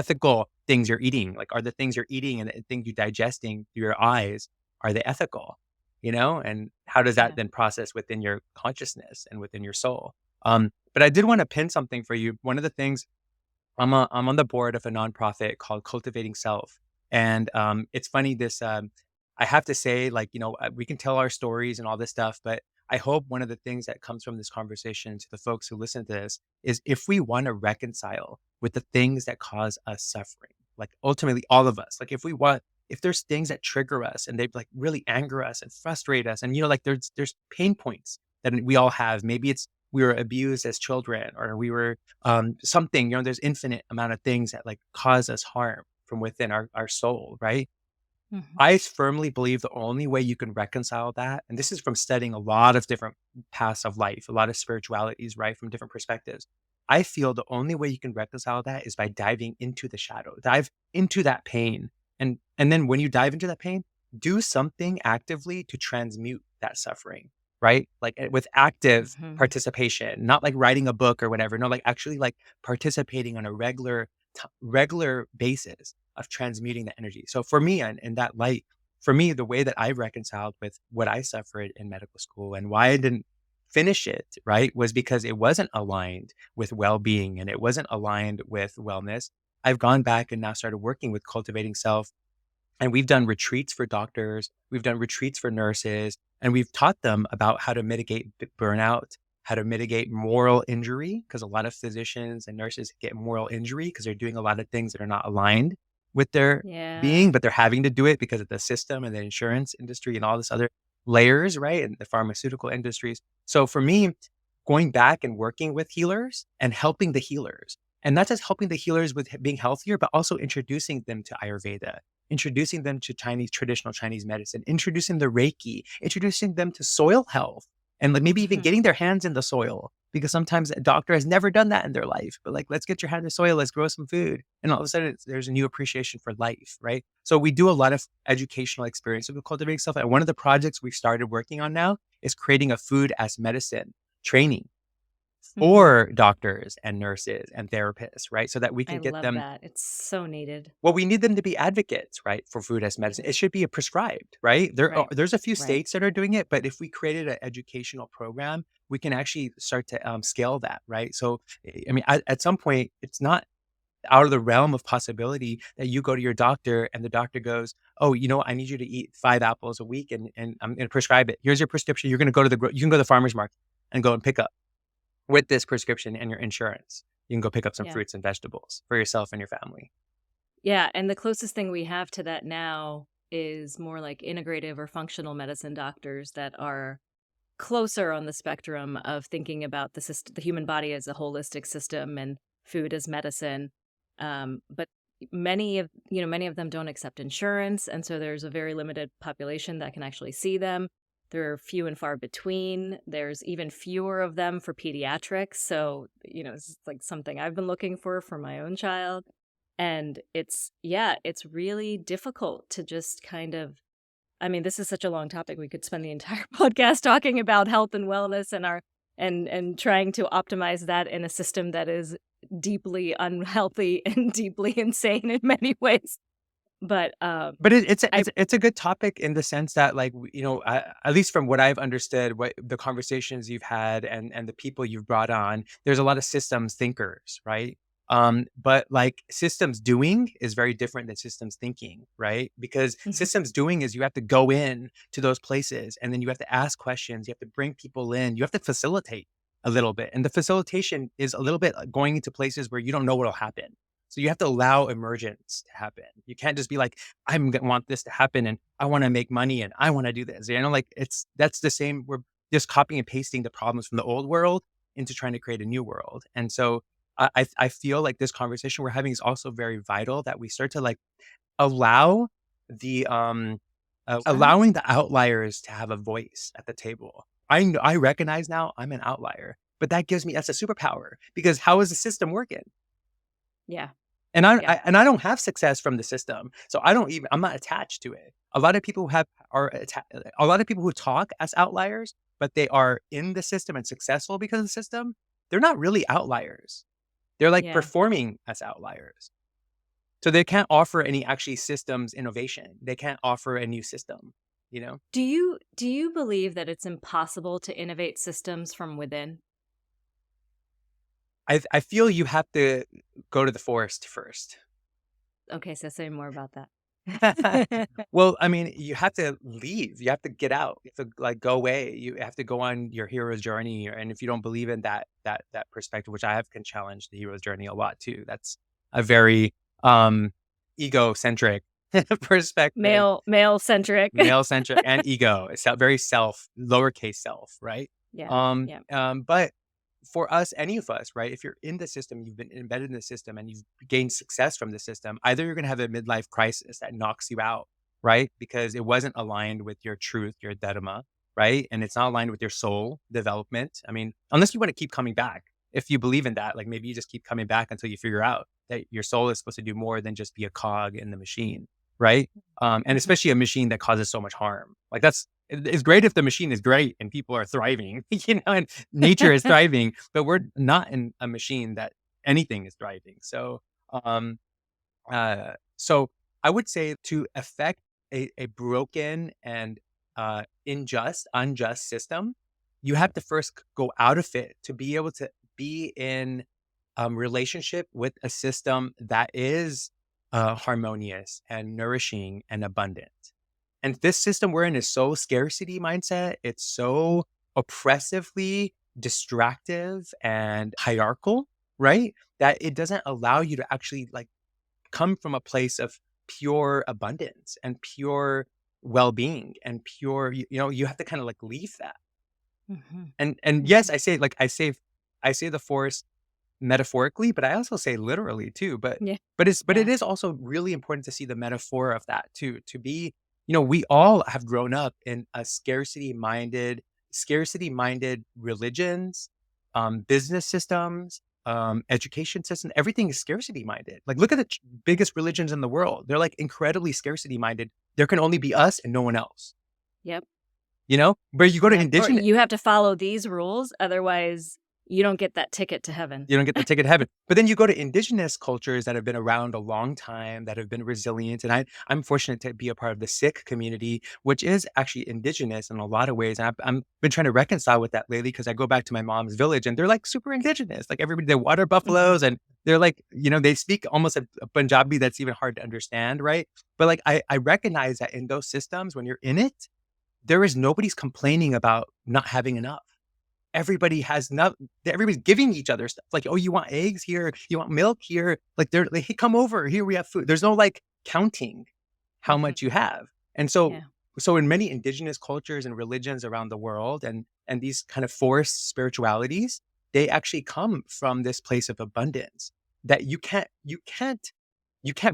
ethical things you're eating. Like, are the things you're eating and the things you're digesting through your eyes, are they ethical? And how does that Yeah. then process within your consciousness and within your soul? But I did want to pin something for you. One of the things, I'm on the board of a nonprofit called Cultivating Self, and it's funny. I have to say, like, we can tell our stories and all this stuff, but I hope one of the things that comes from this conversation to the folks who listen to this is if we want to reconcile with the things that cause us suffering, like ultimately all of us, like if there's things that trigger us and they like really anger us and frustrate us, and like there's pain points that we all have. Maybe it's we were abused as children, or we were something, there's infinite amount of things that like cause us harm from within our soul, right? Mhm. I firmly believe the only way you can reconcile that, and this is from studying a lot of different paths of life, a lot of spiritualities, right, from different perspectives. I feel the only way you can reconcile that is by diving into the shadow, dive into that pain. And then when you dive into that pain, do something actively to transmute that suffering, right? Like with active Mhm. participation, not like writing a book or whatever. No, like actually like participating on a regular basis of transmuting the energy. So for me, and in that light, for me, the way that I reconciled with what I suffered in medical school and why I didn't finish it, right, was because it wasn't aligned with well-being and it wasn't aligned with wellness. I've gone back and now started working with Cultivating Self, and we've done retreats for doctors, we've done retreats for nurses, and we've taught them about how to mitigate burnout, how to mitigate moral injury, because a lot of physicians and nurses get moral injury because they're doing a lot of things that are not aligned with their Yeah. being, but they're having to do it because of the system and the insurance industry and all this other layers, right? And the pharmaceutical industries. So for me, going back and working with healers and helping the healers, and not just helping the healers with being healthier, but also introducing them to Ayurveda, introducing them to traditional Chinese medicine, introducing the Reiki, introducing them to soil health, and like maybe even Mhm. getting their hands in the soil. Because sometimes a doctor has never done that in their life, but like, let's get your hand in the soil, let's grow some food. And all of a sudden, there's a new appreciation for life, right? So we do a lot of educational experiences with Cultivating Self. And one of the projects we've started working on now is creating a food as medicine training Mhm. for doctors and nurses and therapists, right? So that we I can get love them, that. It's so needed. well, we need them to be advocates, right, for food as medicine. It Yes. should be a prescribed, right? Right. There's a few Right. states that are doing it, but if we created an educational program, we can actually start to scale that, right? So, I mean, at some point, it's not out of the realm of possibility that you go to your doctor and the doctor goes, "Oh, I need you to eat 5 apples a week, and I'm going to prescribe it. Here's your prescription. You're going to go to you can go to the farmer's market and go and pick up with this prescription and your insurance. You can go pick up some Yeah. fruits and vegetables for yourself and your family." Yeah, and the closest thing we have to that now is more like integrative or functional medicine doctors that are closer on the spectrum of thinking about the human body as a holistic system and food as medicine. But many of them don't accept insurance, and so there's a very limited population that can actually see them. They're few and far between. There's even fewer of them for pediatrics. So, it's like something I've been looking for my own child. And it's really difficult to just kind of, I mean, this is such a long topic. We could spend the entire podcast talking about health and wellness and our and trying to optimize that in a system that is deeply unhealthy and deeply insane in many ways. But But it's a I it's a good topic in the sense that, like, at least from what I've understood, what the conversations you've had and the people you've brought on, there's a lot of systems thinkers, right? But like systems doing is very different than systems thinking, right? Because systems doing is you have to go in to those places and then you have to ask questions, you have to bring people in, you have to facilitate a little bit. And the facilitation is a little bit like going into places where you don't know what'll happen. So you have to allow emergence to happen. You can't just be like, I'm gonna want this to happen and I want to make money and I want to do this. Like that's the same. We're just copying and pasting the problems from the old world into trying to create a new world. And so I feel like this conversation we're having is also very vital that we start to like allow the Uh-huh. allowing the outliers to have a voice at the table. I recognize now I'm an outlier, but that's a superpower because how is the system working? Yeah. And I, Yeah. I and I don't have success from the system, so I'm not attached to it. A lot of people a lot of people who talk as outliers, but they are in the system and successful because of the system. They're not really outliers. They're like Yeah. performing as outliers. So they can't offer any actually systems innovation. They can't offer a new system, you know? Do you believe that it's impossible to innovate systems from within? I feel you have to go to the forest first. Okay, so say more about that. Well, I mean, you have to leave. You have to get out. You have to like go away. You have to go on your hero's journey. And if you don't believe in that perspective, which I have can challenge the hero's journey a lot too. That's a very egocentric perspective, Male centric. male centric and ego. It's very lowercase self, right? Yeah. Yeah. But for us, any of us, right? If you're in the system, you've been embedded in the system and you've gained success from the system, either you're going to have a midlife crisis that knocks you out, right? Because it wasn't aligned with your truth, your dharma, right? And it's not aligned with your soul development. I mean, unless you want to keep coming back. If you believe in that, like maybe you just keep coming back until you figure out that your soul is supposed to do more than just be a cog in the machine, right? And Mhm. especially a machine that causes so much harm. Like it's great if the machine is great and people are thriving, and nature is thriving, but we're not in a machine that anything is thriving. Um, so I would say to affect a broken and unjust system, you have to first go out of it to be able to be in relationship with a system that is harmonious and nourishing and abundant. And this system we're in is so scarcity mindset. It's so oppressively distractive and hierarchical, right? That it doesn't allow you to actually like come from a place of pure abundance and pure well-being and pure, you have to kind of like leave that. Mhm. And yes, Mhm. I say the forest metaphorically, but I also say literally too. But Yeah. but it's but it Yeah. is also really important to see the metaphor of that too. To be, we all have grown up in a scarcity minded religions, business systems, education system. Everything is scarcity minded. Like look at the biggest religions in the world. They're like incredibly scarcity minded. There can only be us and no one else. Yep. Where you go to Yep. Or indigenous. you have to follow these rules, otherwise you don't get that ticket to heaven. You don't get the ticket to heaven. But then you go to indigenous cultures that have been around a long time, that have been resilient. And I'm fortunate to be a part of the Sikh community, which is actually indigenous in a lot of ways. And I'm been trying to reconcile with that lately because I go back to my mom's village and they're like super indigenous. Like everybody, they water Mhm. buffaloes and they're like, they speak almost a Punjabi that's even hard to understand, right? But like I recognize that in those systems, when you're in it, nobody's complaining about not having enough. Everybody's giving each other stuff. Like, "Oh, you want eggs? Here. You want milk? Here." Like, they're like, "Hey, come over. Here, we have food." There's no, like, counting how Mhm. much you have. And so Yeah. so in many indigenous cultures and religions around the world and these kind of forced spiritualities, they actually come from this place of abundance that you can't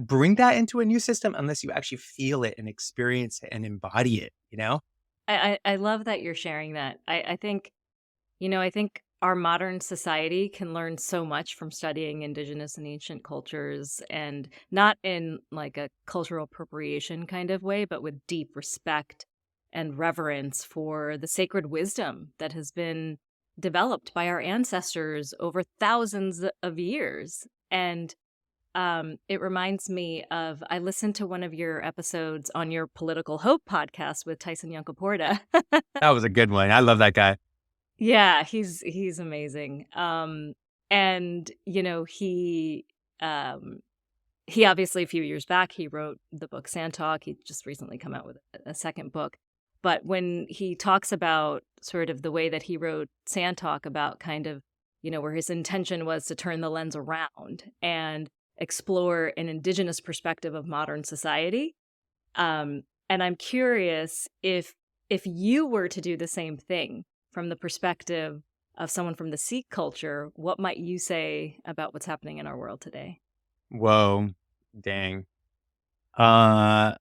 bring that into a new system unless you actually feel it and experience it and embody it, you know? I love that you're sharing that. I think our modern society can learn so much from studying indigenous and ancient cultures, and not in like a cultural appropriation kind of way, but with deep respect and reverence for the sacred wisdom that has been developed by our ancestors over thousands of years. And it reminds me of I listened to one of your episodes on your Political Hope podcast with Tyson Yunkaporta. That was a good one. I love that guy. Yeah, he's amazing. And he obviously a few years back he wrote the book Sandtalk. He just recently come out with a second book. But when he talks about sort of the way that he wrote Sandtalk about kind of, where his intention was to turn the lens around and explore an indigenous perspective of modern society. And I'm curious if you were to do the same thing from the perspective of someone from the Sikh culture, what might you say about what's happening in our world today? Whoa. Dang. Uh,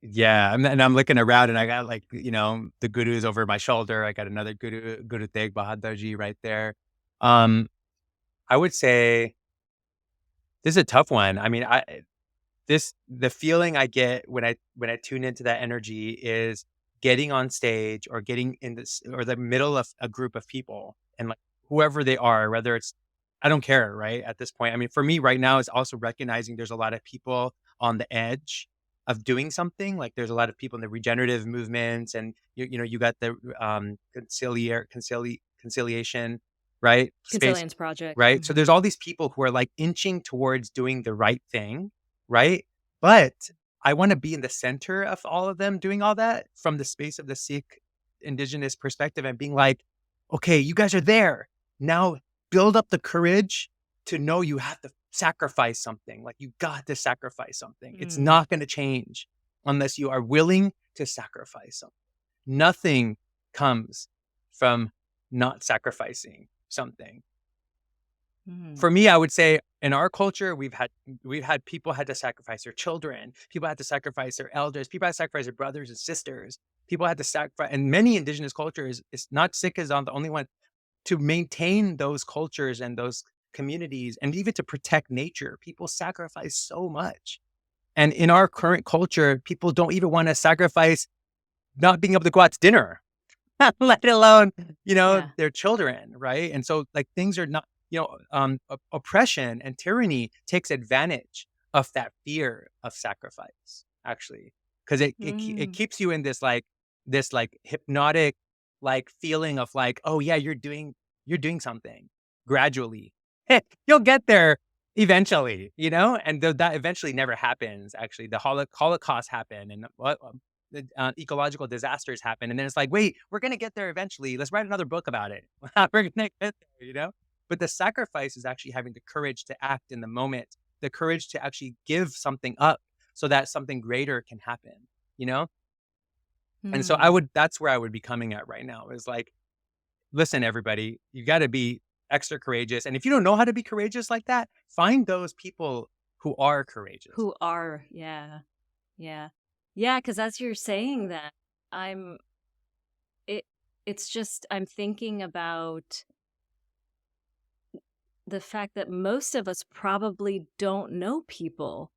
Yeah, and I'm looking around and I got like, the gurus over my shoulder. I got another Guru Tegh Bahadur Ji right there. Um, I would say this is a tough one. I mean, the feeling I get when I tune into that energy is getting on stage or getting in this or the middle of a group of people and like whoever they are, whether it's I don't care, right? At this point. I mean, for me right now is also recognizing there's a lot of people on the edge of doing something. Like there's a lot of people in the regenerative movements and you got the conciliation, right? Space, Consilience Project. right? So Mhm. there's all these people who are like inching towards doing the right thing, right? But I wanna be in the center of all of them doing all that from the space of the Sikh indigenous perspective and being like, "Okay, you guys are there. Now build up the courage to know you have to sacrifice something. Like, you got to sacrifice something. It's Mm. not gonna change unless you are willing to sacrifice something. Nothing comes from not sacrificing something." Mm. For me, I would say in our culture, we've had people had to sacrifice their children, people had to sacrifice their elders, people had to sacrifice their brothers and sisters, people had to sacrifice in many indigenous cultures, it's not Sikh is on the only one, to maintain those cultures and those communities and even to protect nature, people sacrifice so much. And in our current culture, people don't even wanna sacrifice not being able to go out to dinner. Let alone, Yeah. their children, right? And so, like, things are not oppression and tyranny takes advantage of that fear of sacrifice, actually, because it Mm. keeps you in this hypnotic, like, feeling of like, "Oh, yeah, you're doing something gradually." You'll get there eventually, and that eventually never happens, actually. The Holocaust happened, and what the, ecological disasters happen, and then it's like, "Wait, we're gonna get there eventually. Let's write another book about it. We're gonna get there." But the sacrifice is actually having the courage to act in the moment, the courage to actually give something up so that something greater can happen, you know? And so Mm. that's where I would be coming at right now is like, listen, everybody, you gotta be extra courageous. And if you don't know how to be courageous like that, find those people who are courageous. Who are yeah. Yeah. Yeah, because as you're saying that, I'm it it's just I'm thinking about the fact that most of us probably don't know people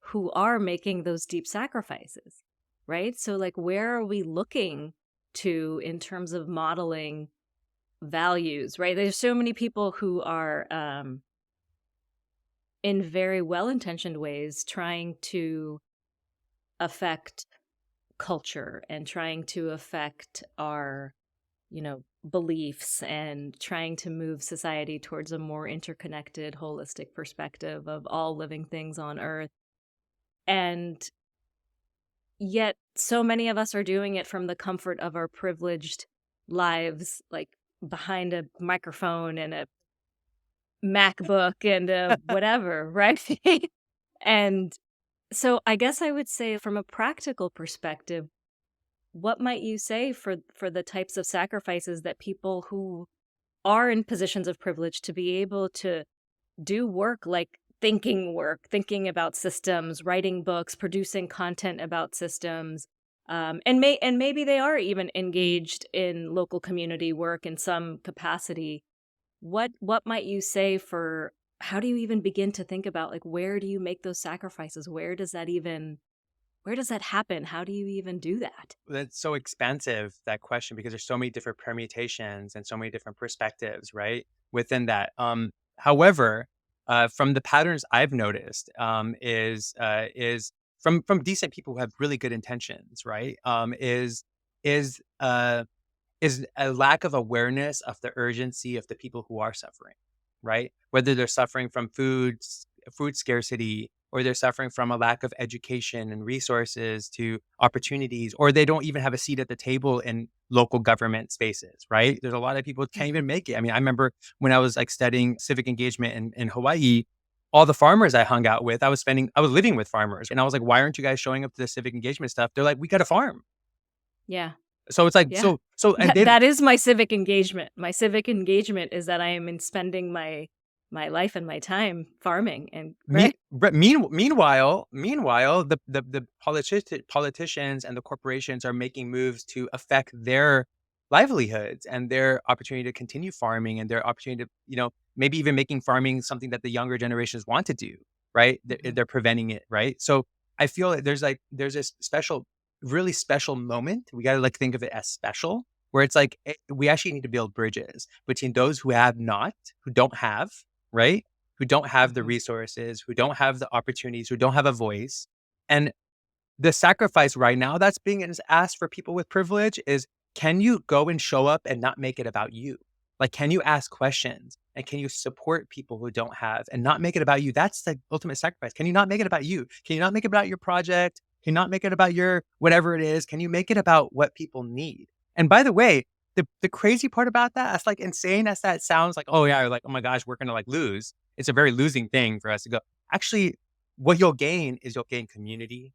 who are making those deep sacrifices, right? So, like, where are we looking to in terms of modeling values, right? There's so many people who are, in very well intentioned ways, trying to affect culture and trying to affect our beliefs and trying to move society towards a more interconnected, holistic perspective of all living things on Earth. And yet, so many of us are doing it from the comfort of our privileged lives, like behind a microphone and a MacBook and a whatever, right? And so I guess I would say, from a practical perspective, what might you say for the types of sacrifices that people who are in positions of privilege to be able to do work like thinking about systems, writing books, producing content about systems, and maybe they are even engaged in local community work in some capacity. What might you say for how do you even begin to think about, like, where do you make those sacrifices? Where does that happen? How do you even do that? That's so expansive, that question, because there's so many different permutations and so many different perspectives, right? Within that. However, from the patterns I've noticed, is from decent people who have really good intentions, right? Is is a lack of awareness of the urgency of the people who are suffering, right? Whether they're suffering from food scarcity, or they're suffering from a lack of education and resources to opportunities, or they don't even have a seat at the table in local government spaces, right? There's a lot of people who can't Mhm. even make it. I mean, I remember when I was like studying civic engagement in Hawaii, all the farmers I hung out with, I was living with farmers, and I was like, "Why aren't you guys showing up to the civic engagement stuff?" They're like, "We got to farm." Yeah. So it's like, Yeah. and they That is my civic engagement. My civic engagement is that I am in spending my my life and my time farming and But meanwhile, the politicians and the corporations are making moves to affect their livelihoods and their opportunity to continue farming and their opportunity to, maybe even making farming something that the younger generations want to do, right? Mhm. They're preventing it, right? So I feel like there's this really special moment. We got to like think of it as special, where it's like we actually need to build bridges between those who have not, who don't have, right? Who don't have the Mhm. resources, who don't have the opportunities, who don't have a voice. And the sacrifice right now that's being asked for people with privilege is, can you go and show up and not make it about you? Like, can you ask questions and can you support people who don't have and not make it about you? That's the ultimate sacrifice. Can you not make it about you? Can you not make it about your project? Can you not make it about your whatever it is? Can you make it about what people need? And by the way, the crazy part about that, as like insane as that sounds, like, oh yeah, like, oh my gosh, we're gonna like lose. It's a very losing thing for us to go. Actually, what you'll gain is you'll gain community.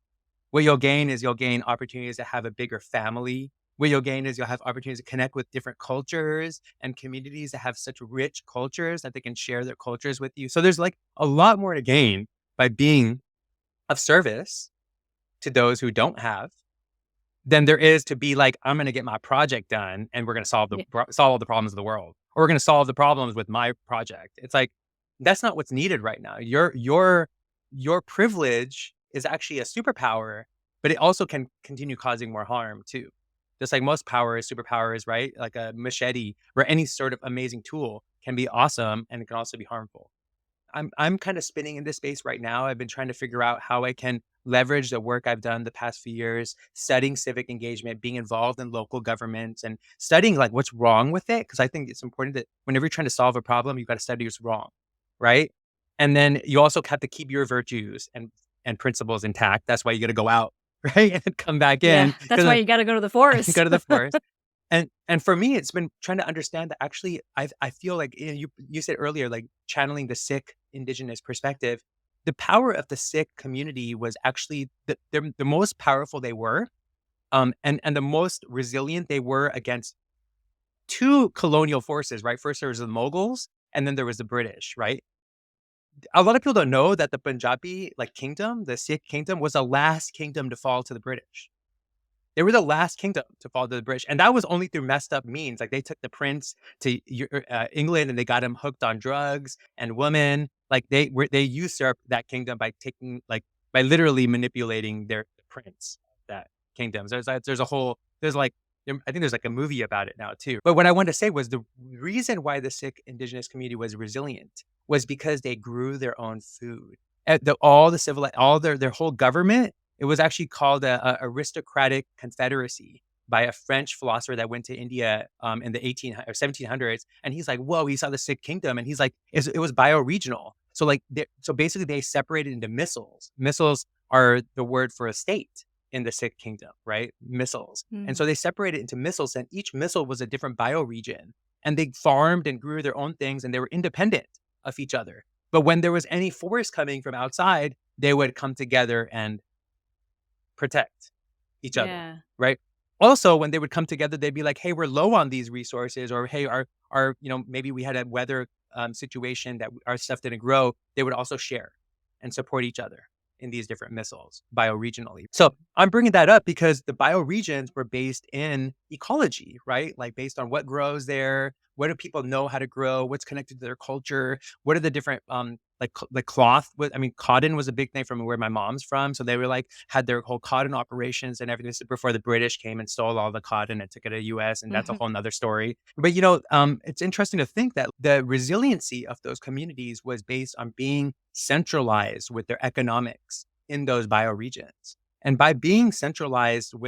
What you'll gain is you'll gain opportunities to have a bigger family. What you'll gain is you'll have opportunities to connect with different cultures and communities that have such rich cultures that they can share their cultures with you. So there's like a lot more to gain by being of service to those who don't have than there is to be like, I'm going to get my project done and we're going to Yeah. solve all the problems of the world, or we're going to solve the problems with my project. It's like that's not what's needed right now. Your privilege is actually a superpower, but it also can continue causing more harm too. Just like most superpowers, right? Like a machete or any sort of amazing tool can be awesome and it can also be harmful. I'm kind of spinning in this space right now. I've been trying to figure out how I can leverage the work I've done the past few years, studying civic engagement, being involved in local governments, and studying like what's wrong with it. Because I think it's important that whenever you're trying to solve a problem, you've got to study what's wrong, right? And then you also have to keep your virtues and principles intact. That's why you got to go out, right, and come back Yeah, in that's why because you gotta go to the go forest. to the forest. And for me, it's been trying to understand that actually I feel like, you said earlier, like channeling the Sikh indigenous perspective, the power of the Sikh community was actually the most powerful they were, and the most resilient they were against two colonial forces, right? First there was the Mughals, and then there was the British, right? A lot of people don't know that the Punjabi like kingdom, the Sikh kingdom, was the last kingdom to fall to the British. They were the last kingdom to fall to the British, and that was only through messed up means. Like they took the prince to England, and they got him hooked on drugs and women. Like they usurped that kingdom by taking by literally manipulating their prince of that kingdom. So there's a whole there's like I think there's like a movie about it now too. But what I wanted to say was the reason why the Sikh indigenous community was resilient was because they grew their own food. All the civil, all their whole government, it was actually called a aristocratic confederacy by a French philosopher that went to India in the 18 or 1700s, and he's like, "Whoa!" He saw the Sikh kingdom, and he's like, "It was bioregional." So so basically, they separated into missals. Missals are the word for a state in the Sikh kingdom, right? Missals, and Mm. so they separated into missals, and each missal was a different bioregion, and they farmed and grew their own things, and they were independent of each other. But when there was any force coming from outside, they would come together and protect each other, Yeah. right? Also, when they would come together, they'd be like, "Hey, we're low on these resources," or "Hey, our maybe we had a weather situation that our stuff didn't grow." They would also share and support each other in these different missiles bioregionally. So I'm bringing that up because the bioregions were based in ecology, right? Like based on what grows there, what do people know how to grow, what's connected to their culture, what are the different like cloth. I mean, cotton was a big thing from where my mom's from, so they were like had their whole cotton operations and everything. This is before the British came and stole all the cotton and took it to the U.S., and that's a Mhm. whole nother story. But it's interesting to think that the resiliency of those communities was based on being centralized with their economics in those bioregions, and by being centralized uh,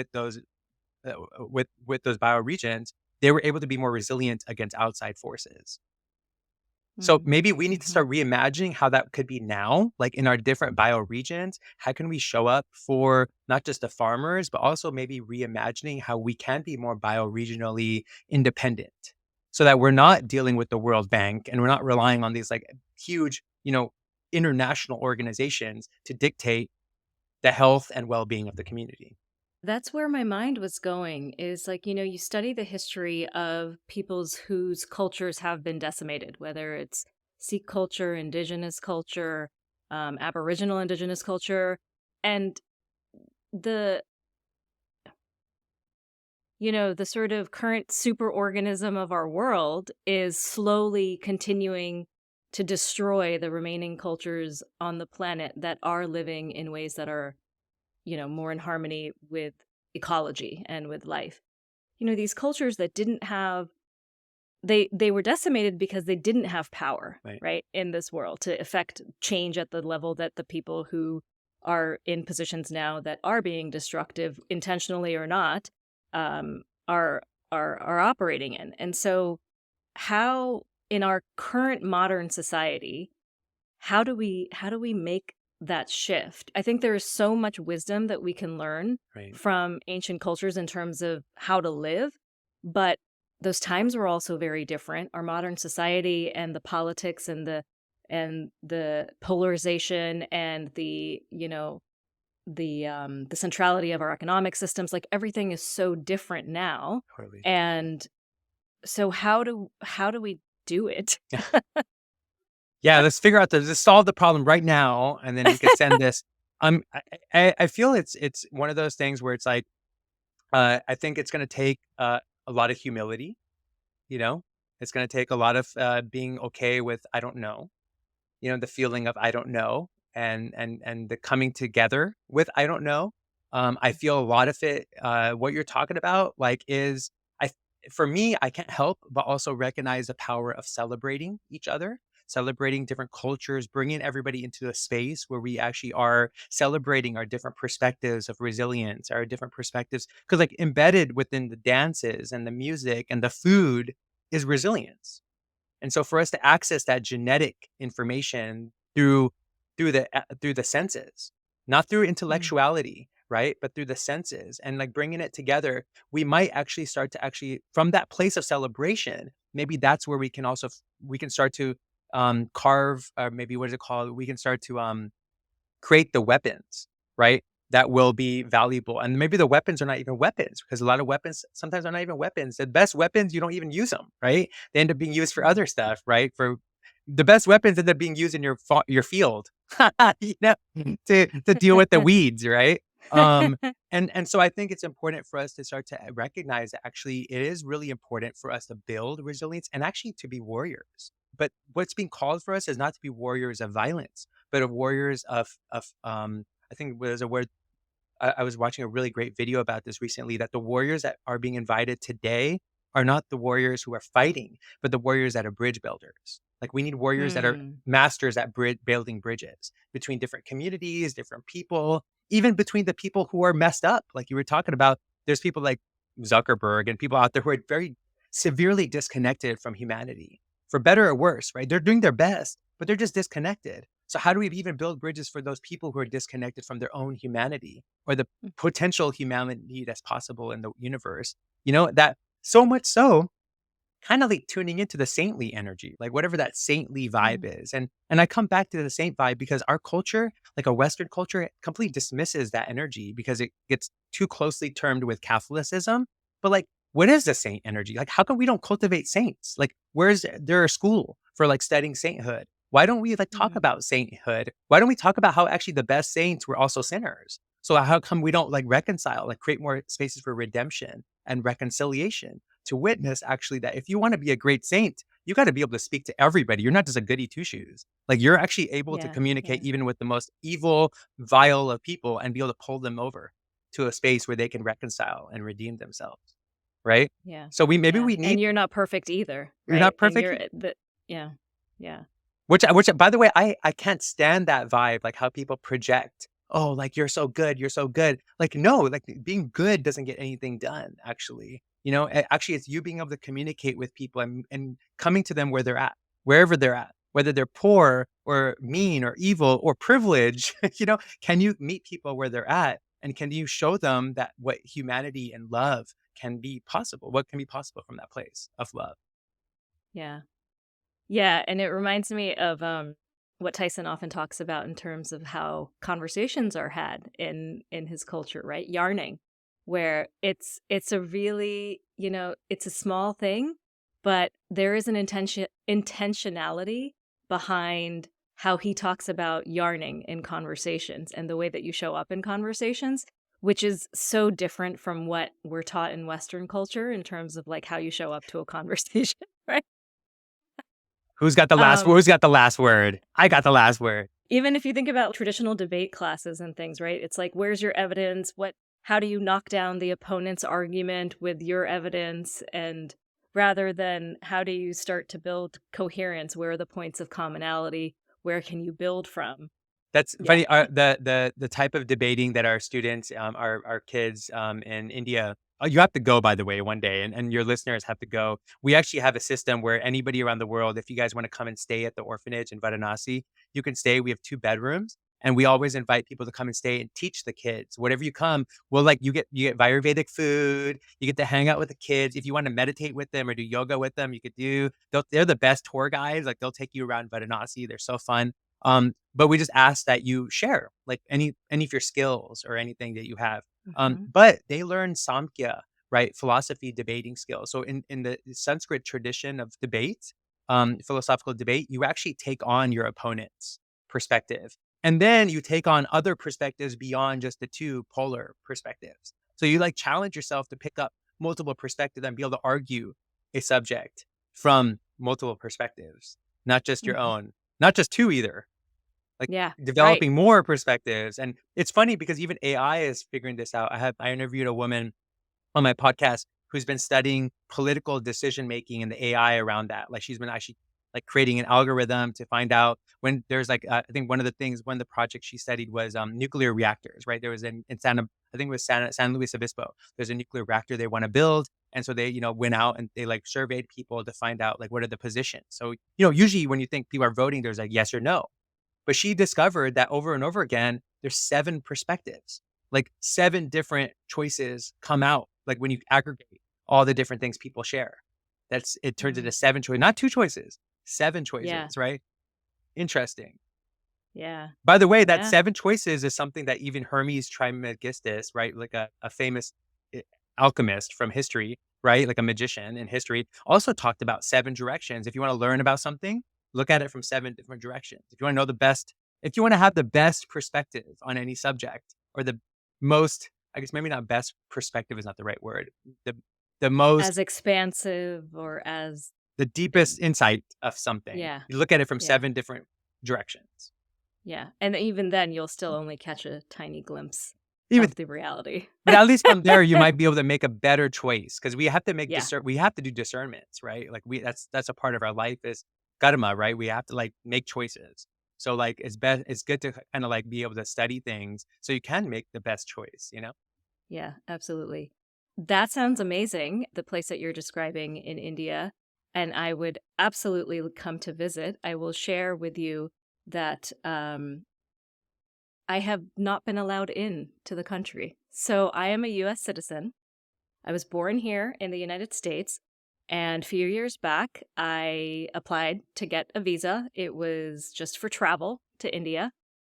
with those bioregions, they were able to be more resilient against outside forces. So Mm. maybe we need to Mhm. start reimagining how that could be now, like in our different bioregions. How can we show up for not just the farmers, but also maybe reimagining how we can be more bioregionally independent so that we're not dealing with the World Bank and we're not relying on these like huge, international organizations to dictate the health and well-being of the community. That's where my mind was going is like, you study the history of peoples whose cultures have been decimated, whether it's Sikh culture, indigenous culture, Aboriginal indigenous culture, and the the sort of current superorganism of our world is slowly continuing to destroy the remaining cultures on the planet that are living in ways that are, more in harmony with ecology and with life. These cultures that didn't have they were decimated because they didn't have power, Right. right, in this world to affect change at the level that the people who are in positions now that are being destructive, intentionally or not, um, are are operating in. And so, how in our current modern society, how do we make that shift? I think there is so much wisdom that we can learn Right. from ancient cultures in terms of how to live, but those times were also very different. Our modern society and the politics and the polarization and the centrality of our economic systems, like everything is so different now. Totally. And so how do we do it? Yeah, let's figure out the let's solve the problem right now, and then we could send this. I feel it's one of those things where it's like, I think it's gonna take, a lot of humility, you know? It's gonna take a lot of, being okay with, "I don't know," the feeling of "I don't know," and the coming together with "I don't know." I feel a lot of it, what you're talking about, like, is I for me, I can't help but also recognize the power of celebrating each other, celebrating different cultures, bringing everybody into a space where we actually are celebrating our different perspectives of resilience, our different perspectives. Because like, embedded within the dances and the music and the food is resilience. And so for us to access that genetic information through the senses, not through Mm, intellectuality, right? But through the senses and like bringing it together, we might actually start to actually from that place of celebration, maybe that's where we can also we can start to carve or maybe what is it called? We can start to create the weapons, right? That will be valuable. And maybe the weapons are not even weapons because a lot of weapons sometimes are not even weapons. The best weapons, you don't even use them, right? They end up being used for mm. other stuff, right? For the best weapons end up being used in your field, you know, to deal with the weeds, right? Um, and so I think it's important for us to start to recognize that actually it is really important for us to build resilience and actually to be warriors. But what's being called for us is not to be warriors of violence but of warriors of I think there's a word I was watching a really great video about this recently that the warriors that are being invited today are not the warriors who are fighting, but the warriors that are bridge builders. Like we need warriors that are Hmm. masters at building bridges between different communities, different people, even between the people who are messed up. Like you were talking about, there's people like Zuckerberg and people out there who are very severely disconnected from humanity, for better or worse, right? They're doing their best, but they're just disconnected. So how do we even build bridges for those people who are disconnected from their own humanity? Or the potential humanity that's possible in the universe. That so much so, kind of like tuning into the saintly energy, like whatever that saintly vibe Mm. is. And I come back to the saint vibe because our culture, like a Western culture, completely dismisses that energy because it gets too closely termed with Catholicism. But like, what is the saint energy? Like, how come we don't cultivate saints? Like, where's there a school for like studying sainthood? Why don't we like talk Mm. about sainthood? Why don't we talk about how actually the best saints were also sinners? So how come we don't like reconcile, like create more spaces for redemption and reconciliation? To witness actually that if you want to be a great saint, you got to be able to speak to everybody. You're not just a goody two shoes. Like you're actually able to Yeah, communicate yeah, even with the most evil, vile of people and be able to pull them over to a space where they can reconcile and redeem themselves. Right. yeah, So maybe yeah. we And need, you're not perfect either, you're right? not And perfect. you're the yeah, yeah. Which by the way, I can't stand that vibe, like how people project, "Oh, like you're so good, you're so good." Like, no, like being good doesn't get anything done, actually. Actually, it's you being able to communicate with people and coming to them where they're at, wherever they're at, whether they're poor or mean or evil or privileged, can you meet people where they're at? And can you show them that what humanity and love can be possible? What can be possible from that place of love? Yeah. Yeah, and it reminds me of, what Tyson often talks about in terms of how conversations are had in his culture, right? Yarning, where it's a really, it's a small thing, but there is an intentionality behind how he talks about yarning in conversations and the way that you show up in conversations, which is so different from what we're taught in Western culture in terms of like how you show up to a conversation, right? Who's got the last? Um, Who's got the last word? I got the last word. Even if you think about traditional debate classes and things, right? It's like, where's your evidence? How do you knock down the opponent's argument with your evidence? And rather than how do you start to build coherence? Where are the points of commonality? Where can you build from? That's Yeah. funny. The type of debating that our students, our kids in India, you have to go, by the way, one day, and your listeners have to go. We actually have a system where anybody around the world, if you guys want to come and stay at the orphanage in Varanasi, you can stay. We have 2 bedrooms. And we always invite people to come and stay and teach the kids. Whatever you come, well, like you get Ayurvedic food. You get to hang out with the kids. If you want to meditate with them or do yoga with them, you could do. They're the best tour guides. Like they'll take you around Varanasi. They're so fun. But we just ask that you share like any of your skills or anything that you have. Hmm. But they learn Samkhya, right? Philosophy, debating skills. So in the Sanskrit tradition of debate, philosophical debate, you actually take on your opponent's perspective. And then you take on other perspectives beyond just the 2 polar perspectives. So you like challenge yourself to pick up multiple perspectives and be able to argue a subject from multiple perspectives, not just your Hmm. own, not just 2 either, like Yeah. Right. developing more perspectives. And it's funny because even AI is figuring this out. I interviewed a woman on my podcast who's been studying political decision making and the AI around that. Like she's been actually like creating an algorithm to find out when there's like I think one of the projects she studied was nuclear reactors. Right, there was in Santa, I think it was San Luis Obispo. There's a nuclear reactor they want to build, and so they went out and they like surveyed people to find out like what are the positions. So usually when you think people are voting, there's like yes or no. But she discovered that over and over again, there's 7 perspectives, like 7 different choices come out, like when you aggregate all the different things people share. It turns into Mm. 7 choices, not 2 choices, 7 Yeah. choices, right? Interesting. Yeah. By the way, that Yeah. 7 choices is something that even Hermes Trismegistus, right, like a famous eh, alchemist from history, right, like a magician in history, also talked about 7 directions. If you want to learn about something, look at it from 7 different directions. If you want to know the best, if you want to have the best perspective on any subject, or the most, I guess maybe not best perspective is not the right word, the the As most, expansive or as, the deepest insight of something, yeah. you look at it from Yeah. 7 different directions. Yeah. And even then, you'll still only catch a tiny glimpse Even of the reality. But at least from there, you might be able to make a better choice because we have to Yeah. we have to do discernments, right? Like that's a part of our life is karma, right? We have to like make choices. So like it's good to kind of like be able to study things so you can make the best choice, you know? Yeah, absolutely. That sounds amazing, the place that you're describing in India, and I would absolutely come to visit. I will share with you that I have not been allowed in to the country. So I am a US citizen. I was born here in the United States, and a few years back, I applied to get a visa. It was just for travel to India,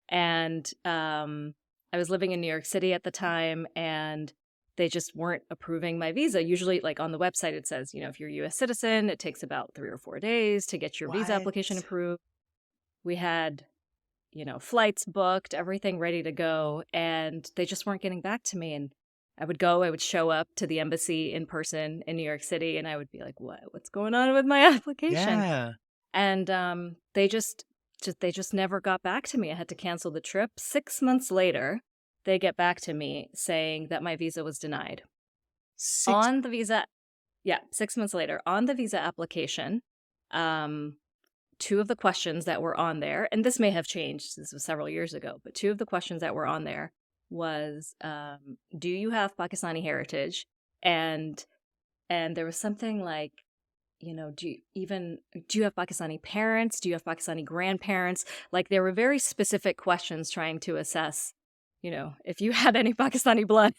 and I was living in New York City at the time, and they just weren't approving my visa. Usually, like on the website, it says, if you're a US citizen, it takes about 3 or 4 days to get your visa What? application approved. We had, flights booked, everything ready to go, and they just weren't getting back to me. And I would show up to the embassy in person in New York City, and I would be like, what's going on with my application? Yeah. And they just never got back to me. I had to cancel the trip. 6 months later, they get back to me saying that my visa was denied. 6 On the visa, yeah, 6 months later, on the visa application, um, 2 of the questions that were on there, and this may have changed, this was several years ago, but 2 of the questions that were on there was, do you have Pakistani heritage? And there was something like, do you have Pakistani parents? Do you have Pakistani grandparents? Like there were very specific questions trying to assess, if you had any Pakistani blood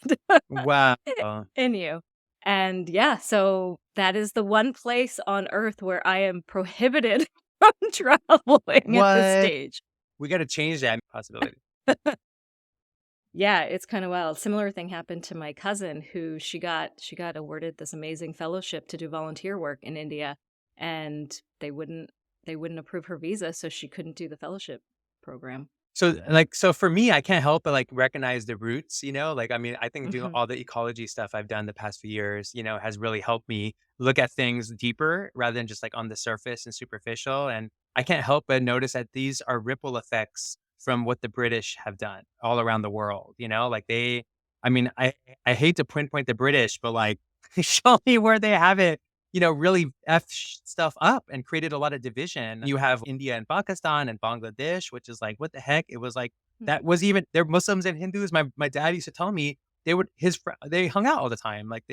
Wow. in you. And yeah, so that is the one place on earth where I am prohibited from traveling at this What? stage. We got to change that possibility. Yeah, it's kind of wild. Similar thing happened to my cousin who she got awarded this amazing fellowship to do volunteer work in India, and they wouldn't they wouldn't approve her visa, so she couldn't do the fellowship program. So for me, I can't help but like recognize the roots, like, I mean, I think doing Mhm. all the ecology stuff I've done the past few years, has really helped me look at things deeper rather than just like on the surface and superficial. And I can't help but notice that these are ripple effects from what the British have done all around the world, like I mean, I hate to pinpoint the British, but like, show me where they have it really stuff up and created a lot of division. You have India and Pakistan and Bangladesh, which is like, what the heck? It was like, Mm. that was even, they're Muslims and Hindus. My dad used to tell me they hung out all the time. Like,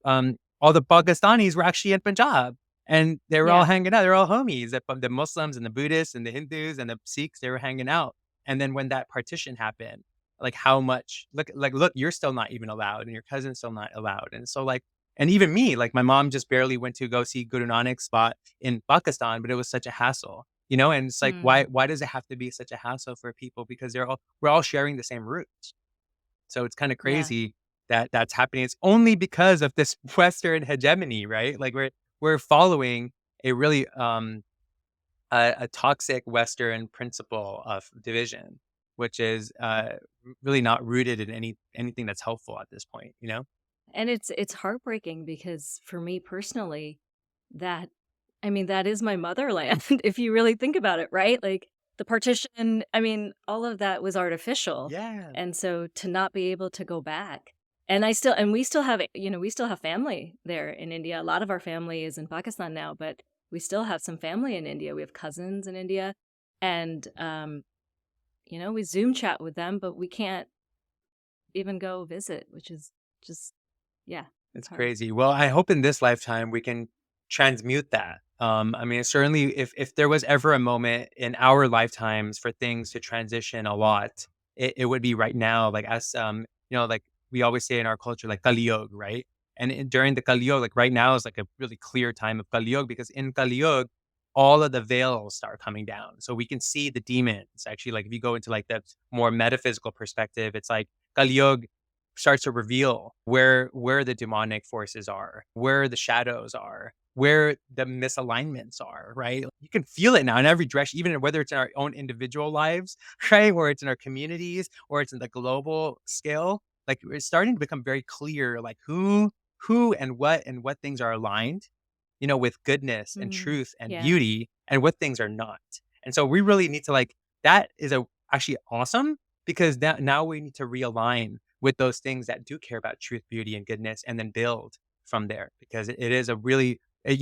all the Pakistanis were actually in Punjab and they were all Yeah. hanging out. They're all homies. The Muslims and the Buddhists and the Hindus and the Sikhs, they were hanging out. And then when that partition happened, like how much, look, you're still not even allowed and your cousin's still not allowed. And so like, and even me, like my mom just barely went to go see Guru Nanak's spot in Pakistan, but it was such a hassle, and it's like, Mm. why does it have to be such a hassle for people? Because we're all sharing the same roots. So it's kind of Yeah. crazy that that's happening. It's only because of this Western hegemony, right? Like we're following a really a toxic Western principle of division, which is really not rooted in anything that's helpful at this point. And it's heartbreaking because for me personally, that I mean, that is my motherland if you really think about it, right? Like the partition, I mean, all of that was artificial. Yeah. And so to not be able to go back. And we still have, we still have family there in India. A lot of our family is in Pakistan now, but we still have some family in India. We have cousins in India. And we Zoom chat with them, but we can't even go visit, which is just yeah, it's It's hard. crazy. Well, I hope in this lifetime we can transmute that. I mean, certainly, if there was ever a moment in our lifetimes for things to transition a lot, it would be right now. Like as like we always say in our culture, like Kali Yuga, right? And during the Kali Yuga, like right now is like a really clear time of Kali Yuga because in Kali Yuga, all of the veils start coming down, so we can see the demons. Actually, like if you go into like the more metaphysical perspective, it's like Kali Yuga starts to reveal where the demonic forces are, where the shadows are, where the misalignments are, right? You can feel it now in every direction, even whether it's in our own individual lives, right? Or it's in our communities, or it's in the global scale. Like it's starting to become very clear, like who and what things are aligned, with goodness and Mm, truth and yeah. beauty, and what things are not. And so we really need to like that is actually awesome because now we need to realign with those things that do care about truth, beauty, and goodness, and then build from there. Because it is a really, I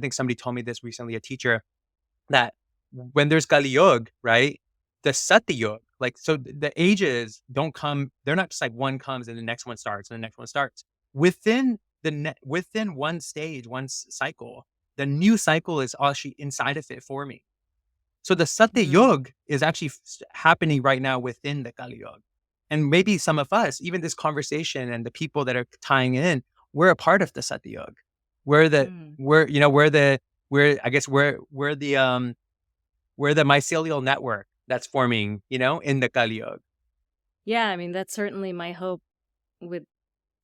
think somebody told me this recently, a teacher, that when there's Kali Yuga, right, the Satya Yuga, like, so the ages don't come, they're not just like one comes and the next one starts and the next one starts. Within within one stage, cycle, the new cycle is actually inside of it for me. So the Satya Mm, Yuga is actually happening right now within the Kali Yuga. And maybe some of us, even this conversation and the people that are tying in, we're a part of the Satya Yuga. We're the mm. we're you know we're the we're I guess we're the mycelial network that's forming, in the Kali Yuga. Yeah, I mean, that's certainly my hope with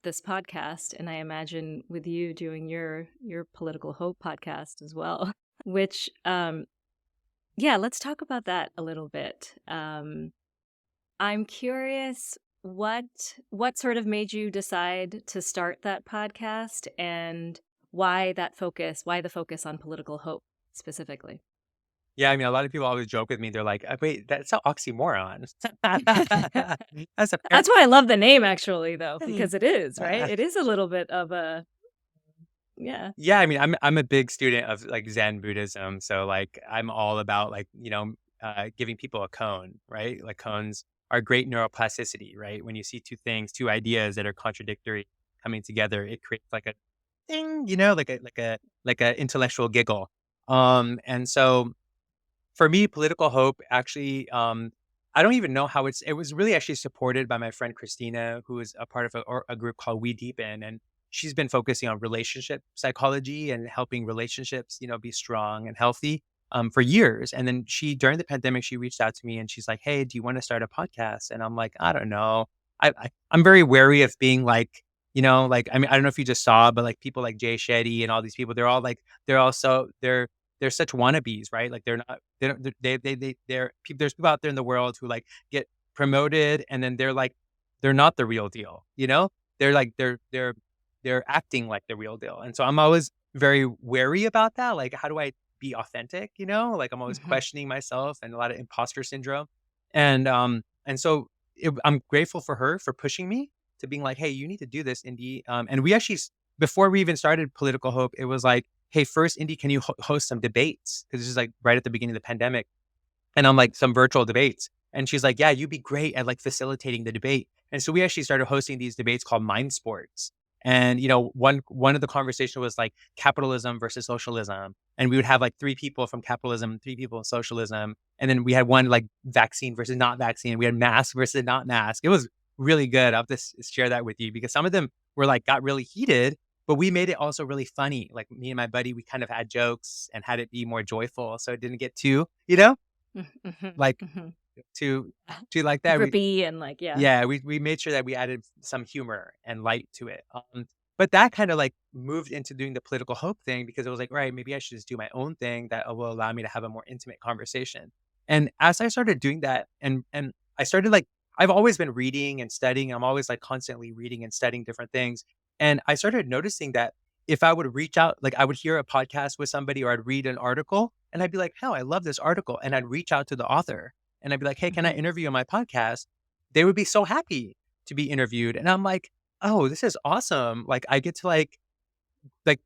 this podcast, and I imagine with you doing your political hope podcast as well. Which, yeah, let's talk about that a little bit. I'm curious what sort of made you decide to start that podcast, and why the focus on political hope specifically. Yeah, I mean, a lot of people always joke with me. They're like, "Wait, that's an oxymoron." That's a That's why I love the name actually though, because it is, right? par It is a little bit of a yeah. Yeah, I mean, I'm a big student of, like, Zen Buddhism, so, like, I'm all about, like, giving people a cone, right? Like, cones are great neuroplasticity, right? When you see 2 things, 2 ideas that are contradictory coming together, it creates, like, a ding, like a intellectual giggle. And so for me, political hope actually, I don't even know how it was really actually supported by my friend Christina, who is a part of a group called We Deepen. And she's been focusing on relationship psychology and helping relationships, be strong and healthy for years. And then during the pandemic, she reached out to me and she's like, "Hey, do you want to start a podcast?" And I'm like, "I don't know. I'm very wary of being like, like, I mean, I don't know if you just saw, but like people like Jay Shetty and all these people, they're all like, they're also, they're such wannabes, right? Like they're not, they don't, there's people out there in the world who like get promoted and then they're not the real deal, you know? They're like, they're acting like the real deal. And so I'm always very wary about that. Like, how do I be authentic? You know, like I'm always Mhm. questioning myself and a lot of imposter syndrome. And so I'm grateful for her for pushing me to being like, hey, you need to do this, Indy. And we actually, before we even started Political Hope, it was like, hey, first, Indy, can you host some debates? Because this is like right at the beginning of the pandemic. And I'm like, some virtual debates. And she's like, yeah, you'd be great at like facilitating the debate. And so we actually started hosting these debates called mind sports. And one of the conversation was like capitalism versus socialism. And we would have like three people from capitalism, three people in socialism. And then we had one like vaccine versus not vaccine. We had mask versus not mask. It was really good. I'll just share that with you because some of them were like got really heated, but we made it also really funny. Like me and my buddy, we kind of had jokes and had it be more joyful. So it didn't get too, Mhm. like Mhm. too too like that. Grippy and like, yeah. Yeah, we made sure that we added some humor and light to it. But that kind of like moved into doing the political hope thing because it was like, right, maybe I should just do my own thing that will allow me to have a more intimate conversation. And as I started doing that, and I started like I've always been reading and studying. I'm always like constantly reading and studying different things. And I started noticing that if I would reach out, like I would hear a podcast with somebody or I'd read an article and I'd be like, hell, I love this article. And I'd reach out to the author and I'd be like, hey, can I Mhm. interview on my podcast? They would be so happy to be interviewed. And I'm like, oh, this is awesome. Like I get to like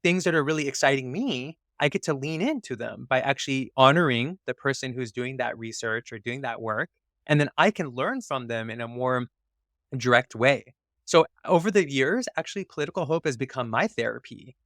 things that are really exciting me, I get to lean into them by actually honoring the person who's doing that research or doing that work. And then I can learn from them in a more direct way. So over the years, actually political hope has become my therapy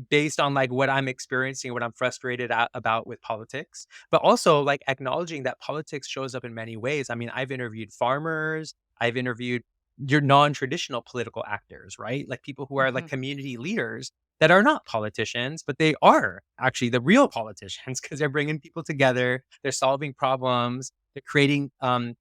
based on like what I'm experiencing, what I'm frustrated about with politics, but also like acknowledging that politics shows up in many ways. I mean, I've interviewed farmers, I've interviewed your non-traditional political actors, right? Like people who are like Mhm. community leaders that are not politicians, but they are actually the real politicians because they're bringing people together, they're solving problems, they're creating a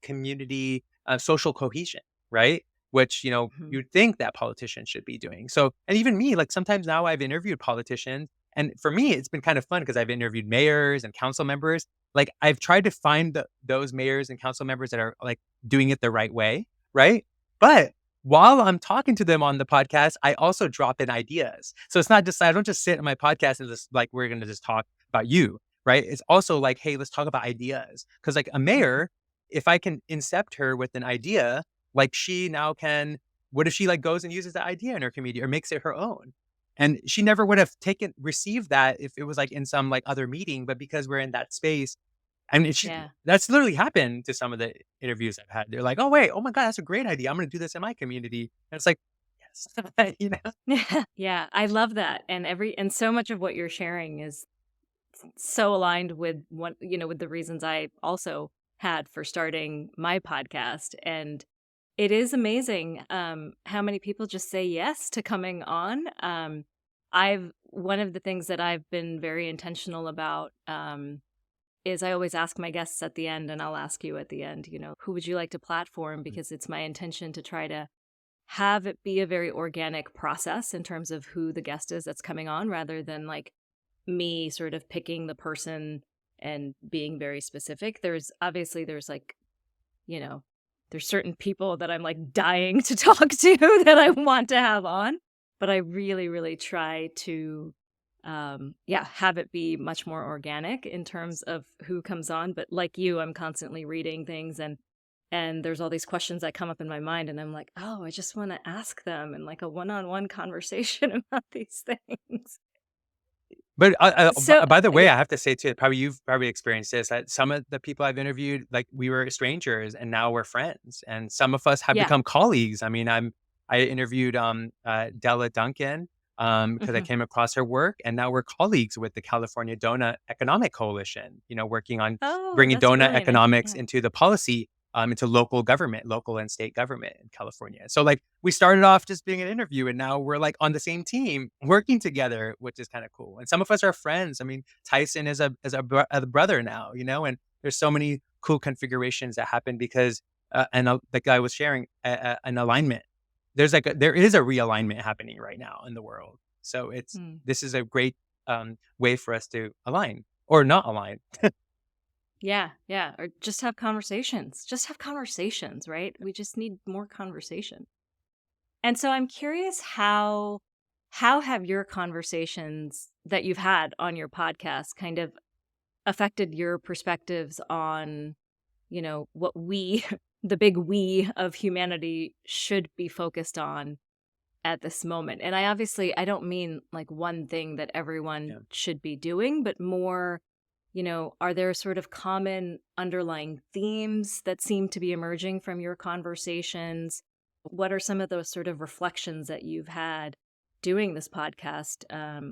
community, social cohesion, right? Which, Mhm. you'd think that politicians should be doing. So, and even me, like sometimes now I've interviewed politicians. And for me, it's been kind of fun because I've interviewed mayors and council members. Like I've tried to find those mayors and council members that are like doing it the right way. Right. But while I'm talking to them on the podcast, I also drop in ideas. So it's not just, I don't just sit on my podcast and just like, we're going to just talk about you. Right. It's also like, hey, let's talk about ideas. Cause like a Mhm. mayor, if I can incept her with an idea, like she now can what if she like goes and uses that idea in her community or makes it her own? And she never would have received that if it was like in some like other meeting, but because we're in that space, and Yeah. that's literally happened to some of the interviews I've had. They're like, oh wait, oh my God, that's a great idea. I'm gonna do this in my community. And it's like, yes, Yeah, I love that, and so much of what you're sharing is so aligned with with the reasons I also had for starting my podcast, and it is amazing, how many people just say yes to coming on. I've One of the things that I've been very intentional about, is I always ask my guests at the end, and I'll ask you at the end, who would you like to platform? Because it's my intention to try to have it be a very organic process in terms of who the guest is that's coming on, rather than like me sort of picking the person and being very specific. There's like, you know, there's certain people that I'm like dying to talk to that I want to have on, but I really, really try to, yeah, have it be much more organic in terms of who comes on. But like you, I'm constantly reading things, and there's all these questions that come up in my mind, and I'm like, oh, I just want to ask them in like a one-on-one conversation about these things. But, So, by the way, yeah. I have to say too, probably you've probably experienced this, that some of the people I've interviewed, like we were strangers and now we're friends. And some of us have Yeah. become colleagues. I mean, I interviewed Della Duncan because I Mhm. came across her work and now we're colleagues with the California Doughnut Economic Coalition, working on Oh, bringing that's donut brilliant. economics Yeah. into the policy into local government, local and state government in California. So like we started off just being an interview and now we're like on the same team working together, which is kind of cool. And some of us are friends. I mean, Tyson is a brother now, and there's so many cool configurations that happen because the guy was sharing an alignment. There is a realignment happening right now in the world. So Mm. this is a great way for us to align or not align. Yeah, yeah. Or just have conversations. Just have conversations, right? We just need more conversation. And so I'm curious how have your conversations that you've had on your podcast kind of affected your perspectives on, what we, the big we of humanity should be focused on at this moment. And I don't mean like one thing that everyone Yeah. should be doing, but more, are there sort of common underlying themes that seem to be emerging from your conversations? What are some of those sort of reflections that you've had doing this podcast,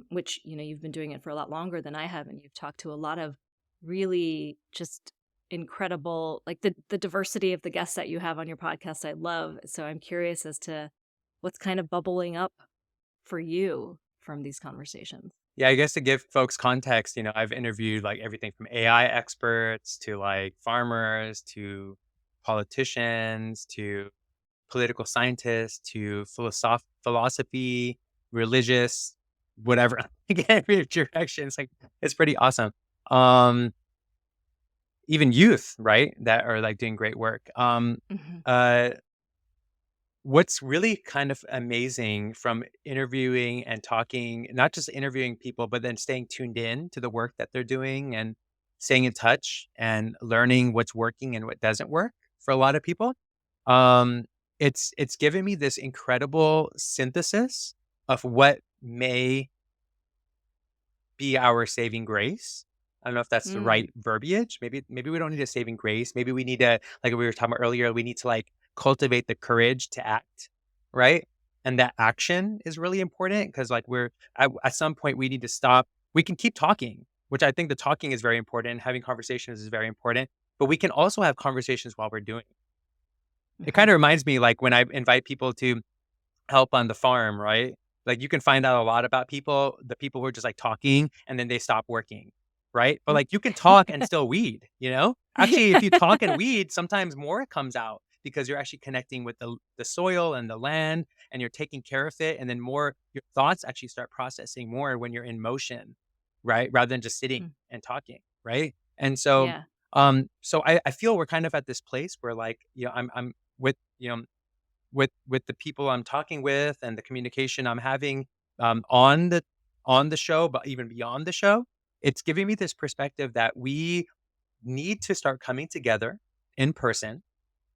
which, you've been doing it for a lot longer than I have, and you've talked to a lot of really just incredible, like the diversity of the guests that you have on your podcast, I love. So I'm curious as to what's kind of bubbling up for you from these conversations. Yeah, I guess to give folks context, I've interviewed like everything from AI experts to like farmers to politicians to political scientists to philosophy, religious, whatever. Again, every direction. It's pretty awesome. Um, Even youth, right, that are like doing great work. Hmm. Uh, What's really kind of amazing from interviewing and talking, not just interviewing people, but then staying tuned in to the work that they're doing and staying in touch and learning what's working and what doesn't work for a lot of people. Um, it's given me this incredible synthesis of what may be our saving grace. I don't know if that's the Mm. right verbiage. Maybe we don't need a saving grace. Maybe we need to, like we were talking about earlier, we need to like cultivate the courage to act, right? And that action is really important because like at some point we need to stop. We can keep talking, which I think the talking is very important. Having conversations is very important, but we can also have conversations while we're doing it. It Hmm. kind of reminds me like when I invite people to help on the farm, right? Like, you can find out a lot about people, the people who are just, like, talking, and then they stop working, right? But, like, you can talk and still weed, you know? Actually, if you talk and weed, sometimes more comes out because you're actually connecting with the soil and the land, and you're taking care of it, and then more your thoughts actually start processing more when you're in motion, right? Rather than just sitting Mm. and talking, right? And so, Yeah. I feel we're kind of at this place where, like, I'm with, with the people I'm talking with and the communication I'm having, on the show, but even beyond the show, it's giving me this perspective that we need to start coming together in person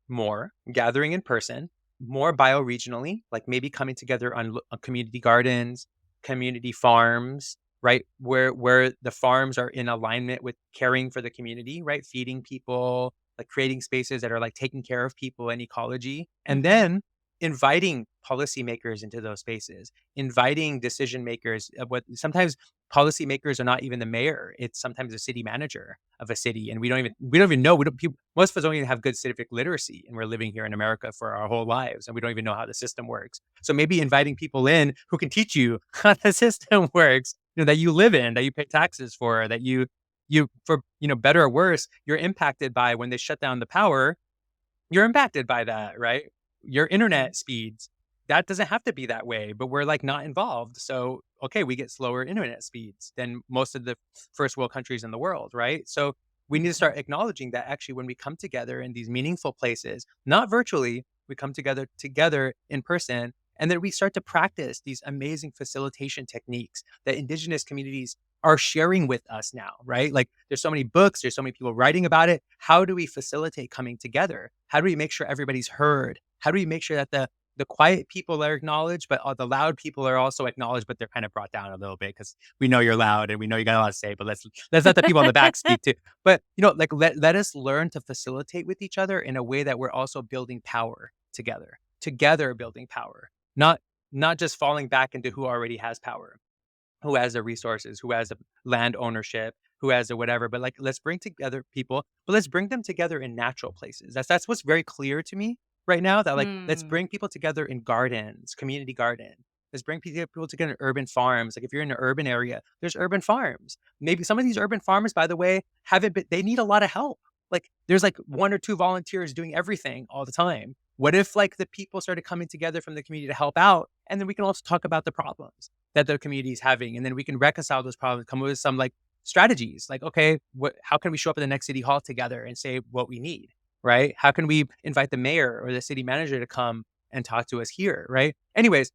more, gathering in person, more bioregionally, like maybe coming together on community gardens, community farms, right? Where the farms are in alignment with caring for the community, right? Feeding people, like creating spaces that are like taking care of people and ecology. And Hmm. then inviting policymakers into those spaces, inviting decision makers of what sometimes policymakers are not even the mayor. It's sometimes a city manager of a city, and we don't even know. We don't. People, most of us don't even have good civic literacy, and we're living here in America for our whole lives, and we don't even know how the system works. So maybe inviting people in who can teach you how the system works, that you live in, that you pay taxes for, that you for better or worse, you're impacted by when they shut down the power. You're impacted by that, right? Your Mm. internet speeds, that doesn't have to be that way, but we're, like, not involved, so, okay, we get slower internet speeds than most of the first world countries in the world, right? So, we need to Hmm. start acknowledging that actually when we come together in these meaningful places, not virtually, we come together in person, and then we start to practice these amazing facilitation techniques that indigenous communities are sharing with us now, right? Like there's so many books, there's so many people writing about it. How do we facilitate coming together? How do we make sure everybody's heard? How do we make sure that the quiet people are acknowledged, but the loud people are also acknowledged, but they're kind of brought down a little bit because we know you're loud and we know you got a lot to say, but let's let the people in the back speak too. But like let us learn to facilitate with each other in a way that we're also building power together building power, not just falling back into who already has power, who has the resources, who has the land ownership, who has the whatever. But like, let's bring together people, but let's bring them together in natural places. That's what's very clear to me right now. That like, let's Mm. bring people together in gardens, community garden. Let's bring people together in urban farms. Like if you're in an urban area, there's urban farms. Maybe some of these urban farms, by the way, haven't been. They need a lot of help. Like there's like one or two volunteers doing everything all the time. What if like the people started coming together from the community to help out, and then we can also talk about the problems. that the community is having. And then we can reconcile those problems, come up with some like strategies. Like, okay, how can we show up at the next city hall together and say what we need, right? How can we invite the mayor or the city manager to come and talk to us here, right? Anyways,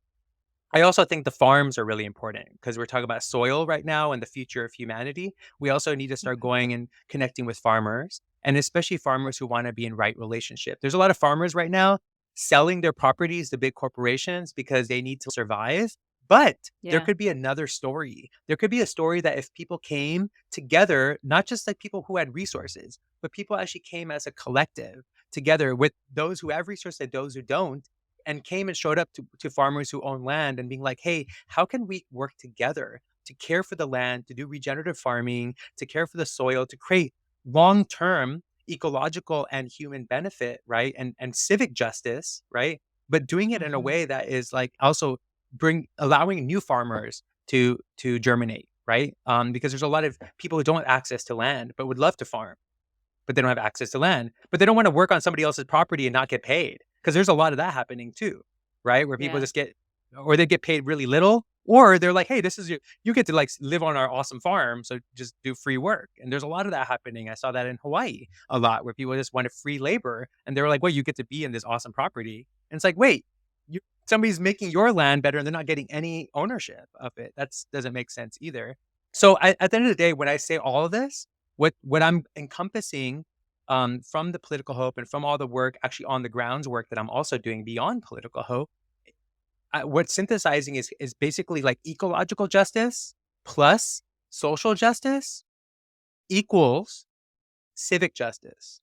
I also think the farms are really important because we're talking about soil right now and the future of humanity. We also need to start Mhm. going and connecting with farmers, and especially farmers who want to be in right relationship. There's a lot of farmers right now selling their properties to big corporations because they need to survive. But there Yeah. could be another story. There could be a story that if people came together, not just like people who had resources, but people actually came as a collective together with those who have resources and those who don't, and came and showed up to farmers who own land and being like, hey, how can we work together to care for the land, to do regenerative farming, to care for the soil, to create long term ecological and human benefit, right? And civic justice, right? But doing it in a Mhm. way that is like also bring allowing new farmers to germinate, right? Because there's a lot of people who don't have access to land but would love to farm, but they don't have access to land, but they don't want to work on somebody else's property and not get paid. Because there's a lot of that happening too, right? Where people Yeah. just get, or they get paid really little, or they're like, hey, this is you get to like live on our awesome farm. So just do free work. And there's a lot of that happening. I saw that in Hawaii a lot where people just wanted free labor and they were like, well, you get to be in this awesome property. And it's like, wait, somebody's making your land better and they're not getting any ownership of it. That's doesn't make sense either. So at the end of the day, when I say all of this, what I'm encompassing from the political hope and from all the work actually on the grounds work that I'm also doing beyond political hope, what's synthesizing is basically like ecological justice plus social justice equals civic justice.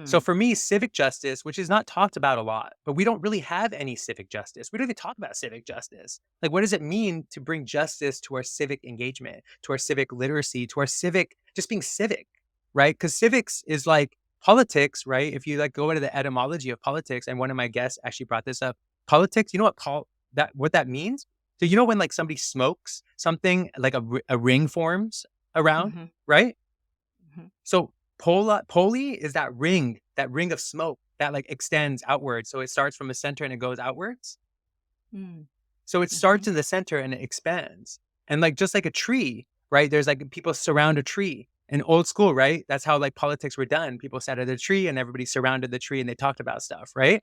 So Mm. for me, civic justice, which is not talked about a lot, but we don't really have any civic justice. We don't even talk about civic justice. Like, what does it mean to bring justice to our civic engagement, to our civic literacy, to our civic, just being civic, right? Because civics is like politics, right? If you like go into the etymology of politics, and one of my guests actually brought this up, politics, you know what that means? So you know when like somebody smokes something, like a ring forms around, Mhm. right? Mhm. So poly is that ring of smoke that like extends outward. So it starts from the center and it goes outwards. Mm. So it starts Mhm. in the center and it expands. And like just like a tree, right? There's like people surround a tree. In old school, right? That's how like politics were done. People sat at a tree and everybody surrounded the tree and they talked about stuff, right?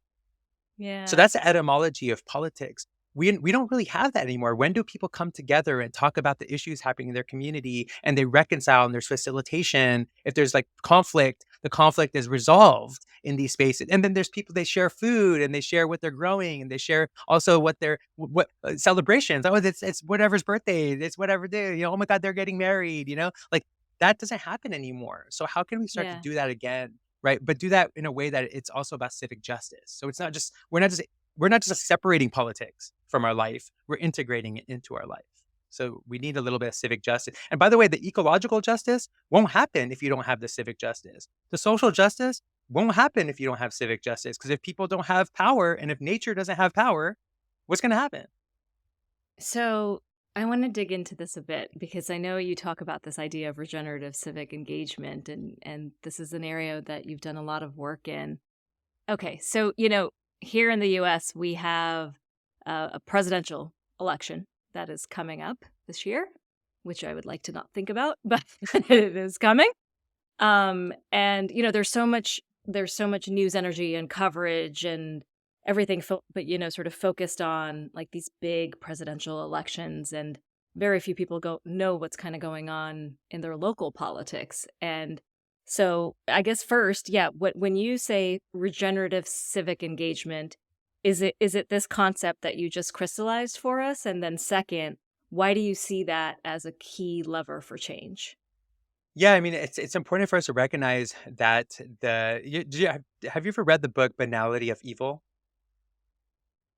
So Yeah. that's the etymology of politics. We don't really have that anymore. When do people come together and talk about the issues happening in their community and they reconcile and there's facilitation? If there's like conflict, the conflict is resolved in these spaces. And then there's people, they share food and they share what they're growing and they share also what their what celebrations. Oh, it's whatever's birthday, it's whatever day, oh my God, they're getting married, like that doesn't happen anymore. So how can we start to Yeah. do that again? Right, but do that in a way that it's also about civic justice. So it's not just we're not just separating politics from our life, we're integrating it into our life. So we need a little bit of civic justice. And by the way, the ecological justice won't happen if you don't have the civic justice. The social justice won't happen if you don't have civic justice. Because if people don't have power and if nature doesn't have power, what's going to happen? So I want to dig into this a bit because I know you talk about this idea of regenerative civic engagement, and this is an area that you've done a lot of work in. Okay, so here in the U.S. we have a presidential election that is coming up this year, which I would like to not think about, but it is coming. And there's so much news energy and coverage and everything, but sort of focused on like these big presidential elections, and very few people go know what's kind of going on in their local politics. And so I guess first, yeah, when you say regenerative civic engagement, is it this concept that you just crystallized for us? And then second, why do you see that as a key lever for change? Yeah, I mean, it's important for us to recognize that have you ever read the book Banality of Evil?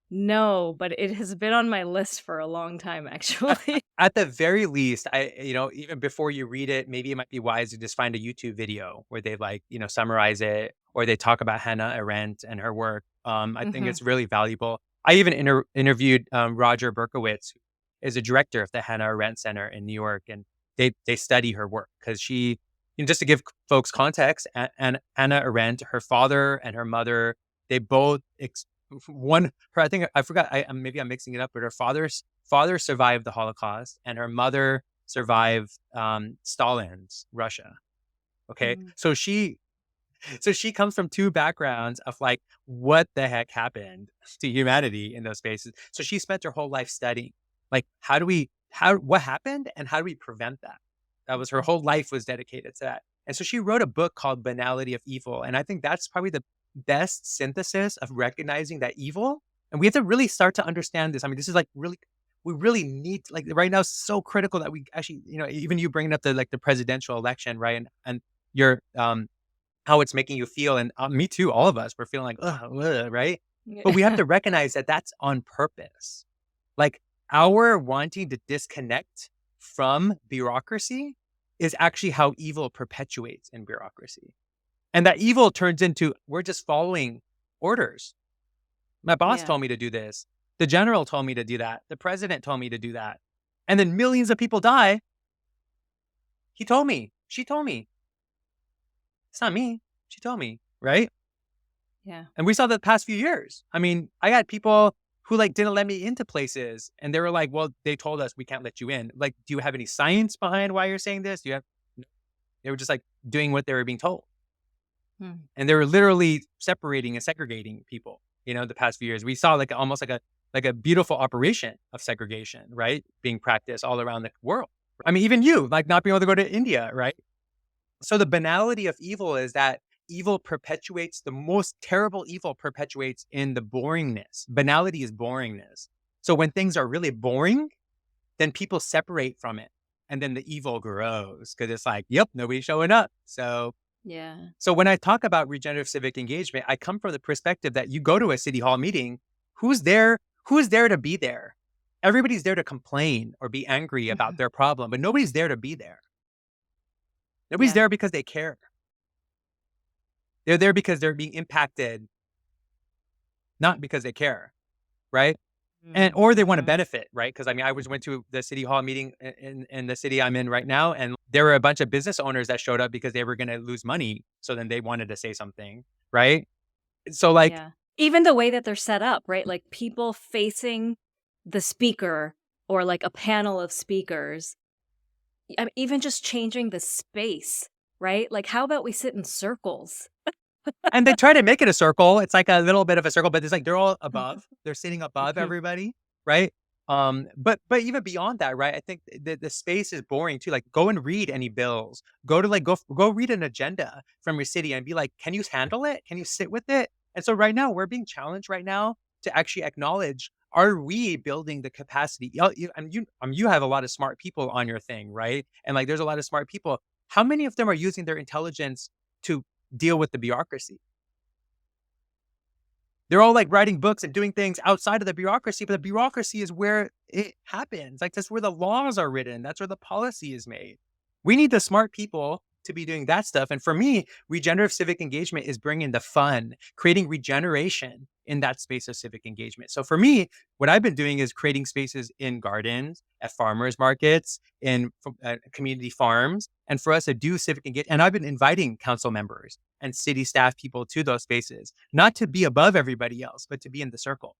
No, but it has been on my list for a long time, actually. At the very least, even before you read it, maybe it might be wise to just find a YouTube video where they like, summarize it or they talk about Hannah Arendt and her work. I think Mhm. it's really valuable. I even interviewed Roger Berkowitz, who is a director of the Hannah Arendt Center in New York, and they study her work because just to give folks context, and Hannah Arendt, her father and her mother, they both one her I think I forgot maybe I'm mixing it up, but her father survived the Holocaust and her mother survived Stalin's Russia. Okay, Mm. so she comes from two backgrounds of like what the heck happened to humanity in those spaces. So she spent her whole life studying like how what happened and how do we prevent that. That was her whole life was dedicated to that. And so she wrote a book called Banality of Evil. And I think that's probably the best synthesis of recognizing that evil. And we have to really start to understand this. I mean, this is like really, we really need, like right now, it's so critical that we actually, you know, even you bringing up the like the presidential election, right? And your how it's making you feel, and me too, all of us, we're feeling like, ugh, ugh, right? But we have Yeah. to recognize that that's on purpose. Like our wanting to disconnect from bureaucracy is actually how evil perpetuates in bureaucracy. And that evil turns into we're just following orders. My boss Yeah. told me to do this. The general told me to do that. The president told me to do that. And then millions of people die. He told me. She told me. It's not me. She told me, right? Yeah. And we saw that the past few years. I mean, I had people who like didn't let me into places and they were like, well, they told us we can't let you in. Like, do you have any science behind why you're saying this? Do you have No. They were just like doing what they were being told. Mm. And they were literally separating and segregating people, you know, the past few years. We saw like almost like a beautiful operation of segregation, right? Being practiced all around the world. I mean, even you, like not being able to go to India, right? So the banality of evil is that evil perpetuates the most terrible evil perpetuates in the boringness. Banality is boringness. So when things are really boring, then people separate from it. And then the evil grows because it's like, yep, nobody's showing up. Yeah. So when I talk about regenerative civic engagement, I come from the perspective that you go to a city hall meeting, who's there? Who's there to be there? Everybody's there to complain or be angry about their problem, but nobody's there to be there. Nobody's Yeah. there because they care. They're there because they're being impacted, not because they care, right? And or they want to Mm-hmm. benefit, right? Because I mean, I was went to the city hall meeting in the city I'm in right now, and there were a bunch of business owners that showed up because they were going to lose money. So then they wanted to say something, right? So like, Yeah. Even the way that they're set up, right? Like people facing the speaker or like a panel of speakers. I mean, even just changing the space, right? Like, how about we sit in circles? and they try to make it a circle. It's like a little bit of a circle, but it's like they're all above. They're sitting above everybody, right? But even beyond that, right? I think the space is boring too. Like, go and read any bills. Go to like go read an agenda from your city and be like, can you handle it? Can you sit with it? And so right now, we're being challenged right now to actually acknowledge: are we building the capacity? You have a lot of smart people on your thing, right? And like, there's a lot of smart people. How many of them are using their intelligence to deal with the bureaucracy? They're all like writing books and doing things outside of the bureaucracy, but the bureaucracy is where it happens. Like that's where the laws are written. That's where the policy is made. We need the smart people to be doing that stuff. And for me, regenerative civic engagement is bringing the fun, creating regeneration in that space of civic engagement. So for me, what I've been doing is creating spaces in gardens, at farmers markets, in community farms, and for us to do civic engagement. And I've been inviting council members and city staff people to those spaces, not to be above everybody else, but to be in the circle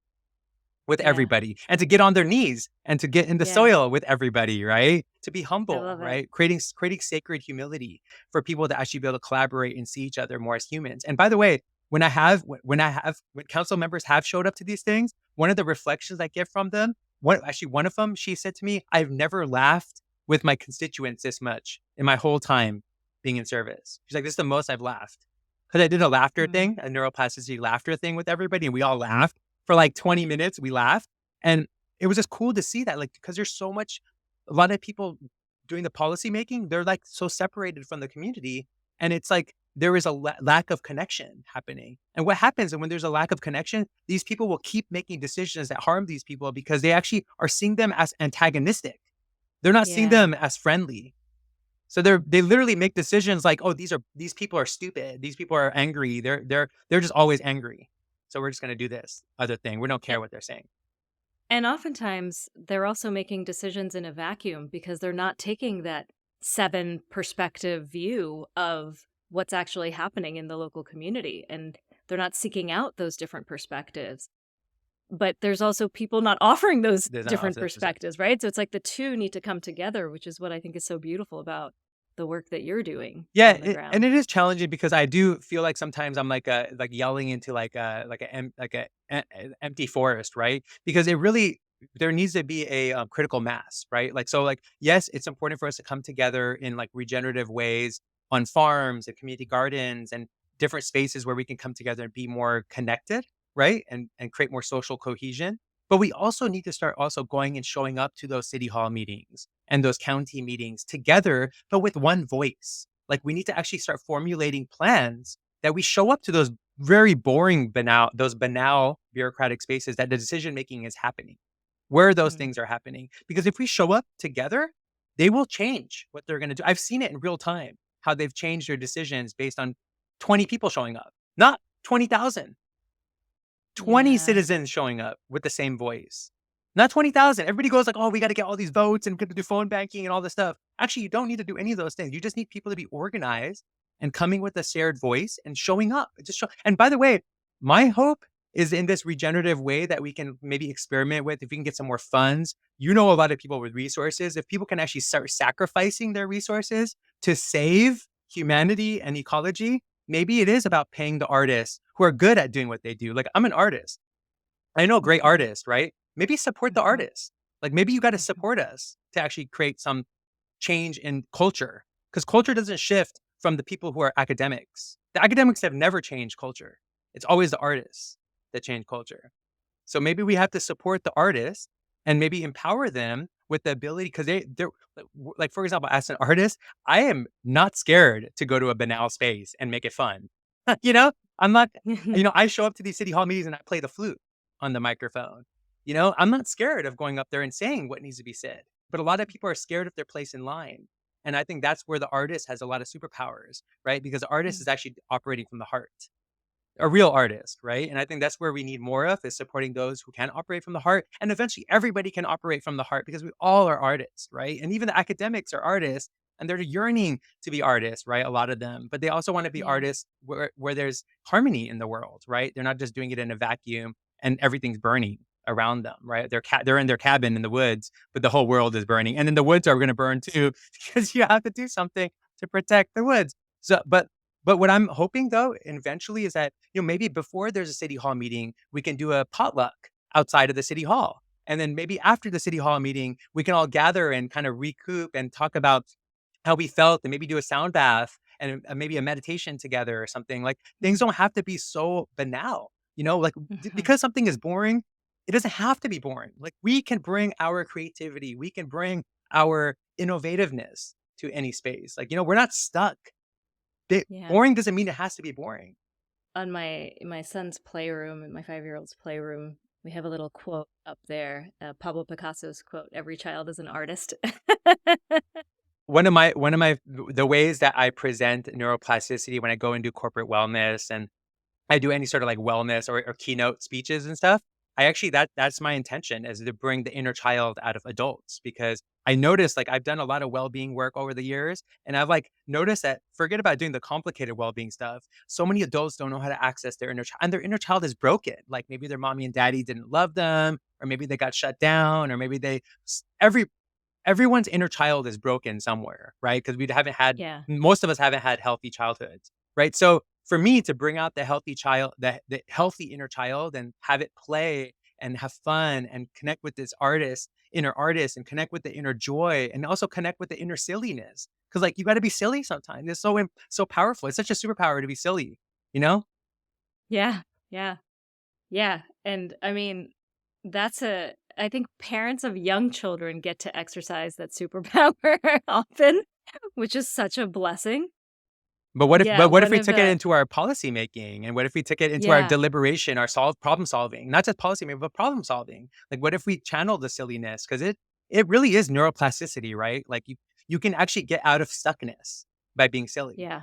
with Yeah. everybody and to get on their knees and to get in the Yeah. soil with everybody, right? To be I humble, love it. right? Creating sacred humility for people to actually be able to collaborate and see each other more as humans. And by the way, when council members have showed up to these things, one of the reflections I get from them, one of them, she said to me, I've never laughed with my constituents this much in my whole time being in service. She's like, this is the most I've laughed. Because I did a laughter Mm. thing, a neuroplasticity laughter thing with everybody, and we all laughed for like 20 minutes. We laughed. And it was just cool to see that, like, because there's so much, a lot of people doing the policy making, they're like so separated from the community. And it's like there is a lack of connection happening. And what happens when there's a lack of connection, these people will keep making decisions that harm these people because they actually are seeing them as antagonistic. They're not seeing Yeah. them as friendly. So they literally make decisions like, oh, these people are stupid. These people are angry. They're just always angry. So we're just gonna do this other thing. We don't A- care what they're saying. And oftentimes they're also making decisions in a vacuum because they're not taking that seven perspective view of what's actually happening in the local community. And they're not seeking out those different perspectives. but there's also people not offering those There's not different also that. perspectives, right? So it's like the two need to come together, which is what I think is so beautiful about the work that you're doing Yeah, on the and ground. it is challenging because I do feel like sometimes I'm like yelling into like a empty forest, right? Because it really there needs to be a critical mass, right? Like so, like yes, it's important for us to come together in like regenerative ways on farms and community gardens and different spaces where we can come together and be more connected, right? And create more social cohesion. But we also need to start also going and showing up to those city hall meetings and those county meetings together, but with one voice. Like we need to actually start formulating plans that we show up to those very boring, banal bureaucratic spaces that the decision making is happening, where those Mm. things are happening. Because if we show up together, they will change what they're going to do. I've seen it in real time, how they've changed their decisions based on 20 people showing up, not 20,000. 20 Yeah. citizens showing up with the same voice. Not 20,000. Everybody goes like, "Oh, we gotta get all these votes and get to do phone banking and all this stuff." Actually, you don't need to do any of those things. You just need people to be organized and coming with a shared voice and showing up. Just show and by the way, my hope is in this regenerative way that we can maybe experiment with, if we can get some more funds. You know a lot of people with resources. If people can actually start sacrificing their resources to save humanity and ecology, maybe it is about paying the artists who are good at doing what they do. Like I'm an artist. I know great Mhm. artists, right? Maybe support the Mhm. artists. Like maybe you got to Mhm. support us to actually create some change in culture because culture doesn't shift from the people who are academics. The academics have never changed culture. It's always the artists that change culture. So maybe we have to support the artists and maybe empower them with the ability because they're like for example, as an artist, I am not scared to go to a banal space and make it fun. you know, I'm not. I show up to these city hall meetings and I play the flute on the microphone. I'm not scared of going up there and saying what needs to be said. But a lot of people are scared of their place in line. And I think that's where the artist has a lot of superpowers, right? Because the artist is actually operating from the heart, a real artist, right? And I think that's where we need more of is supporting those who can operate from the heart. And eventually everybody can operate from the heart because we all are artists, right? And even the academics are artists and they're yearning to be artists, right? A lot of them, but they also want to be Yeah. artists where there's harmony in the world, right? They're not just doing it in a vacuum and everything's burning around them, right? They're in their cabin in the woods, but the whole world is burning. And then the woods are going to burn too because you have to do something to protect the woods. So, but what I'm hoping though, eventually is that, maybe before there's a city hall meeting, we can do a potluck outside of the city hall. And then maybe after the city hall meeting, we can all gather and kind of recoup and talk about how we felt and maybe do a sound bath and maybe a meditation together or something. Like things Mm. don't have to be so banal, like Mhm. because something is boring, it doesn't have to be boring. Like we can bring our creativity, we can bring our innovativeness to any space. Like, we're not stuck. Yeah. Boring doesn't mean it has to be boring. On my son's playroom, in my 5-year-old's playroom, we have a little quote up there, Pablo Picasso's quote, "Every child is an artist." One of my the ways that I present neuroplasticity when I go and do corporate wellness and I do any sort of like wellness or keynote speeches and stuff, I actually that's my intention is to bring the inner child out of adults because I noticed like I've done a lot of well-being work over the years and I've like noticed that forget about doing the complicated well-being stuff. So many adults don't know how to access their inner child and their inner child is broken. Like maybe their mommy and daddy didn't love them or maybe they got shut down or maybe everyone's inner child is broken somewhere, right? Because we haven't had Yeah. most of us haven't had healthy childhoods, right? So for me to bring out the healthy child, the healthy inner child, and have it play and have fun and connect with this inner artist, and connect with the inner joy, and also connect with the inner silliness. Because like you got to be silly sometimes. It's so powerful. It's such a superpower to be silly, you know. Yeah. Yeah. Yeah, and I mean, I think parents of young children get to exercise that superpower often, which is such a blessing. But what if Yeah, but what if one we of took it the into our policy making? And what if we took it into our yeah, deliberation, our problem solving? Not just policy making, but problem solving. Like what if we channel the silliness? Because it really is neuroplasticity, right? Like you can actually get out of stuckness by being silly. yeah,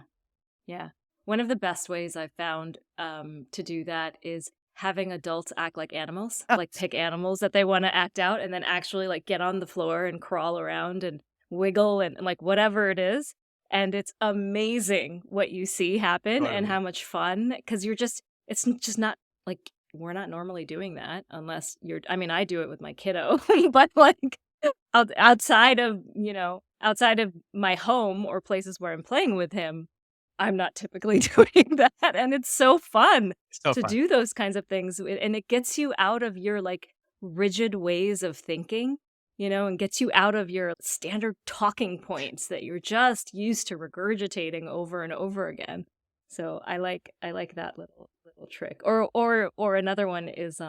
yeah. One of the best ways I've found, to do that is having adults act like animals, like Yes. pick animals that they wanna act out and then actually, like, get on the floor and crawl around and wiggle and, like, whatever it is, and it's amazing what you see happen and Totally. how much fun because 'cause you're just it's just not, like, we're not normally doing that unless you're, I mean, I do it with my kiddo, but like outside of, outside of my home or places where I'm playing with him, I'm not typically doing that. And it's so fun It's so to fun. do those kinds of things. And it gets you out of your like rigid ways of thinking, and gets you out of your standard talking points that you're just used to regurgitating over and over again. So I like that little trick. Or another one is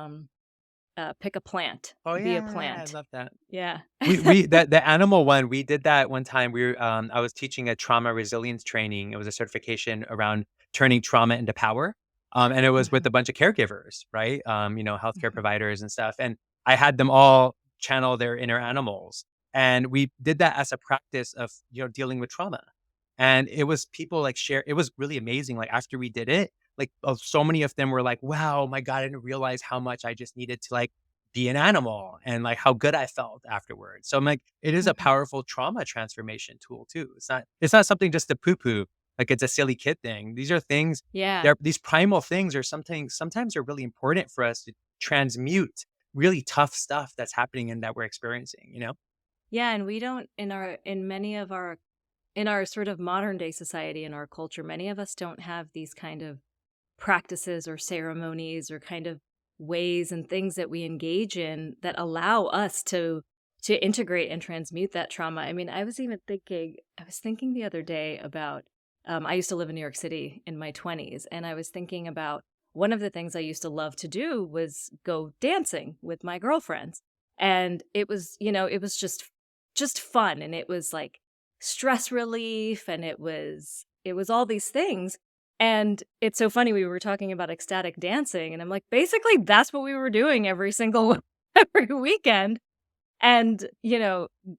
pick a plant, Oh be a yeah, I plant. love that. Yeah. We that the animal one, we did that one time. I was teaching a trauma resilience training. It was a certification around turning trauma into power. And it was with Mhm, a bunch of caregivers, right? Healthcare mhm. providers and stuff. And I had them all channel their inner animals. And we did that as a practice of, dealing with trauma. And it was people like share, it was really amazing. Like after we did it, like so many of them were like, wow, my God, I didn't realize how much I just needed to like be an animal and like how good I felt afterwards. So I'm like, it is a Mhm. powerful trauma transformation tool too. It's not something just to poo-poo, like it's a silly kid thing. These are things, Yeah. these primal things are something sometimes are really important for us to transmute really tough stuff that's happening and that we're experiencing, you know? Yeah, and we don't in many of our in our sort of modern day society, in our culture, many of us don't have these kind of practices or ceremonies or kind of ways and things that we engage in that allow us to integrate and transmute that trauma. I mean, I was thinking the other day about I used to live in New York City in my 20s, and I was thinking about one of the things I used to love to do was go dancing with my girlfriends. And it was, it was just fun, and it was like stress relief, and it was all these things. And it's so funny, we were talking about ecstatic dancing, and I'm like, basically, that's what we were doing every single every weekend. And,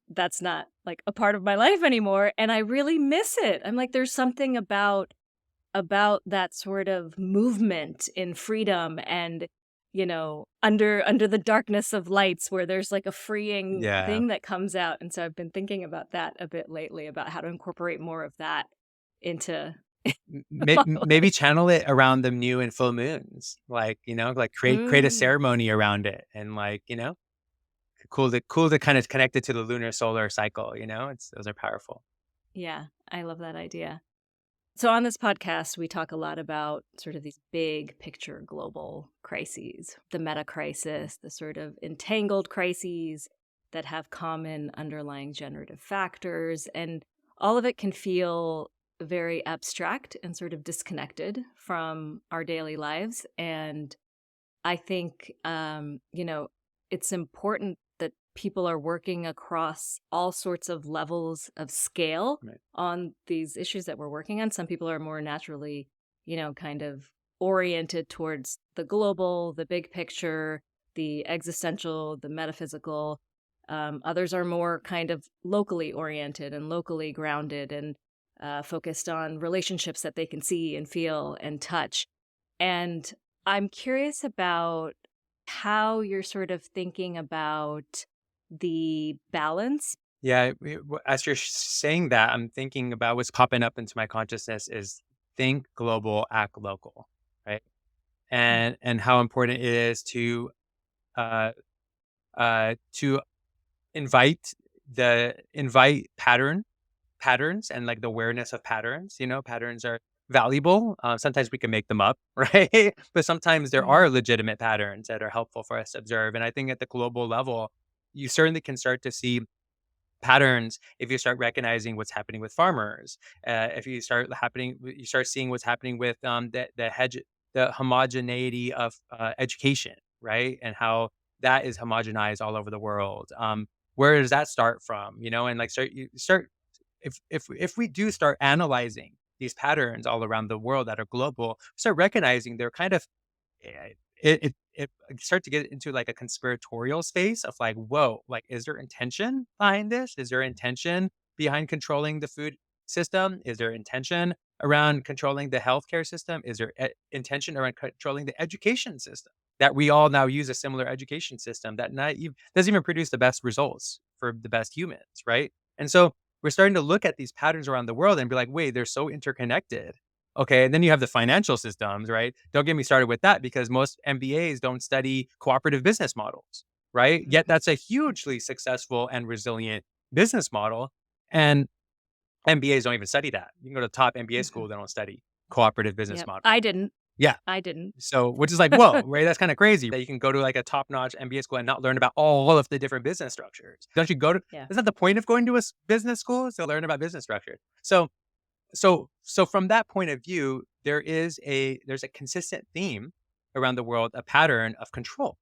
that's not like a part of my life anymore, and I really miss it. I'm like, there's something about that sort of movement in freedom and, under the darkness of lights where there's like a freeing Yeah. thing that comes out. And so I've been thinking about that a bit lately, about how to incorporate more of that into my Maybe life. channel it around the new and full moons, like, like create a Mm. ceremony around it and like, cool to kind of connect it to the lunar solar cycle, those are powerful. Yeah, I love that idea. So, on this podcast, we talk a lot about sort of these big picture global crises, the meta crisis, the sort of entangled crises that have common underlying generative factors. And all of it can feel very abstract and sort of disconnected from our daily lives. And I think, it's important that people are working across all sorts of levels of scale Right. on these issues that we're working on. Some people are more naturally, kind of oriented towards the global, the big picture, the existential, the metaphysical. Others are more kind of locally oriented and locally grounded and focused on relationships that they can see and feel and touch. And I'm curious about how you're sort of thinking about the balance. Yeah, as you're saying that, I'm thinking about what's popping up into my consciousness is think global, act local, right? Mm, And how important it is uh to invite patterns and like the awareness of patterns. Patterns are valuable. Sometimes we can make them up, right? But sometimes there mhm, are legitimate patterns that are helpful for us to observe. And I think at the global level, you certainly can start to see patterns if you start recognizing what's happening with farmers. If you start seeing what's happening with the homogeneity of education, right, and how that is homogenized all over the world. Where does that start from? And like start if we do start analyzing these patterns all around the world that are global, start recognizing they're kind of eh, it start to get into like a conspiratorial space of like, whoa, like, is there intention behind this? Is there intention behind controlling the food system? Is there intention around controlling the healthcare system? Is there intention around controlling the education system? That we all now use a similar education system that not even doesn't even produce the best results for the best humans, right? And so we're starting to look at these patterns around the world and be like, wait, they're so interconnected. Okay, and then you have the financial systems, right? Don't get me started with that because most MBAs don't study cooperative business models, right? Yet Mhm. that's a hugely successful and resilient business model. And MBAs don't even study that. You can go to the top MBA Mhm. school, they don't study cooperative business Yep. model. I didn't. Yeah. I didn't. So, which is like, whoa, right? That's kind of crazy that you can go to like a top-notch MBA school and not learn about all of the different business structures. Don't you go to? Yeah. Is that the point of going to a business school? Is to learn about business structure. So from that point of view, there's a consistent theme around the world, a pattern of control,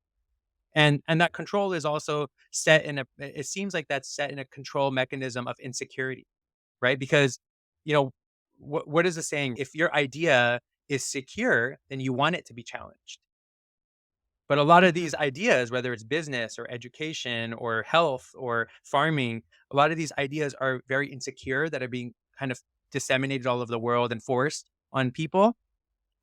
and that control is also set in a. It seems like that's set in a control mechanism of insecurity, right? Because, you know, what is the saying? If your idea is secure, then you want it to be challenged. But a lot of Mhm. these ideas, whether it's business or education or health or farming, a lot of these ideas are very insecure that are being kind of disseminated all over the world and forced on people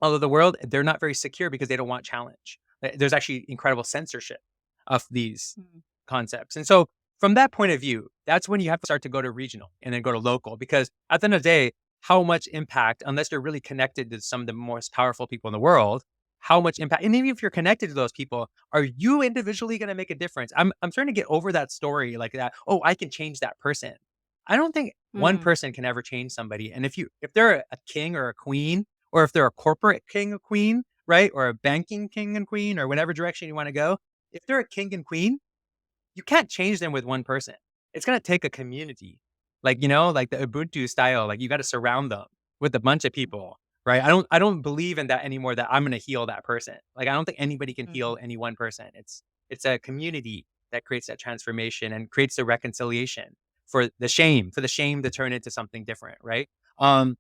all over the world. They're not very secure because they don't want challenge. There's actually incredible censorship of these Mhm. concepts. And so from that point of view, that's when you have to start to go to regional and then go to local because at the end of the day, how much impact, unless you're really connected to some of the most powerful people in the world, how much impact, and even if you're connected to those people, are you individually going to make a difference? I'm starting to get over that story like that. Oh, I can change that person. I don't think one Mm. person can ever change somebody. And if they're a king or a queen, or if they're a corporate king or queen, right, or a banking king and queen, or whatever direction you want to go, if they're a king and queen, you can't change them with one person. It's gonna take a community. Like, like the Ubuntu style, like you gotta surround them with a bunch of people, right? I don't believe in that anymore that I'm gonna heal that person. Like I don't think anybody can Mhm. heal any one person. It's a community that creates that transformation and creates the reconciliation for the shame to turn into something different, right? Um,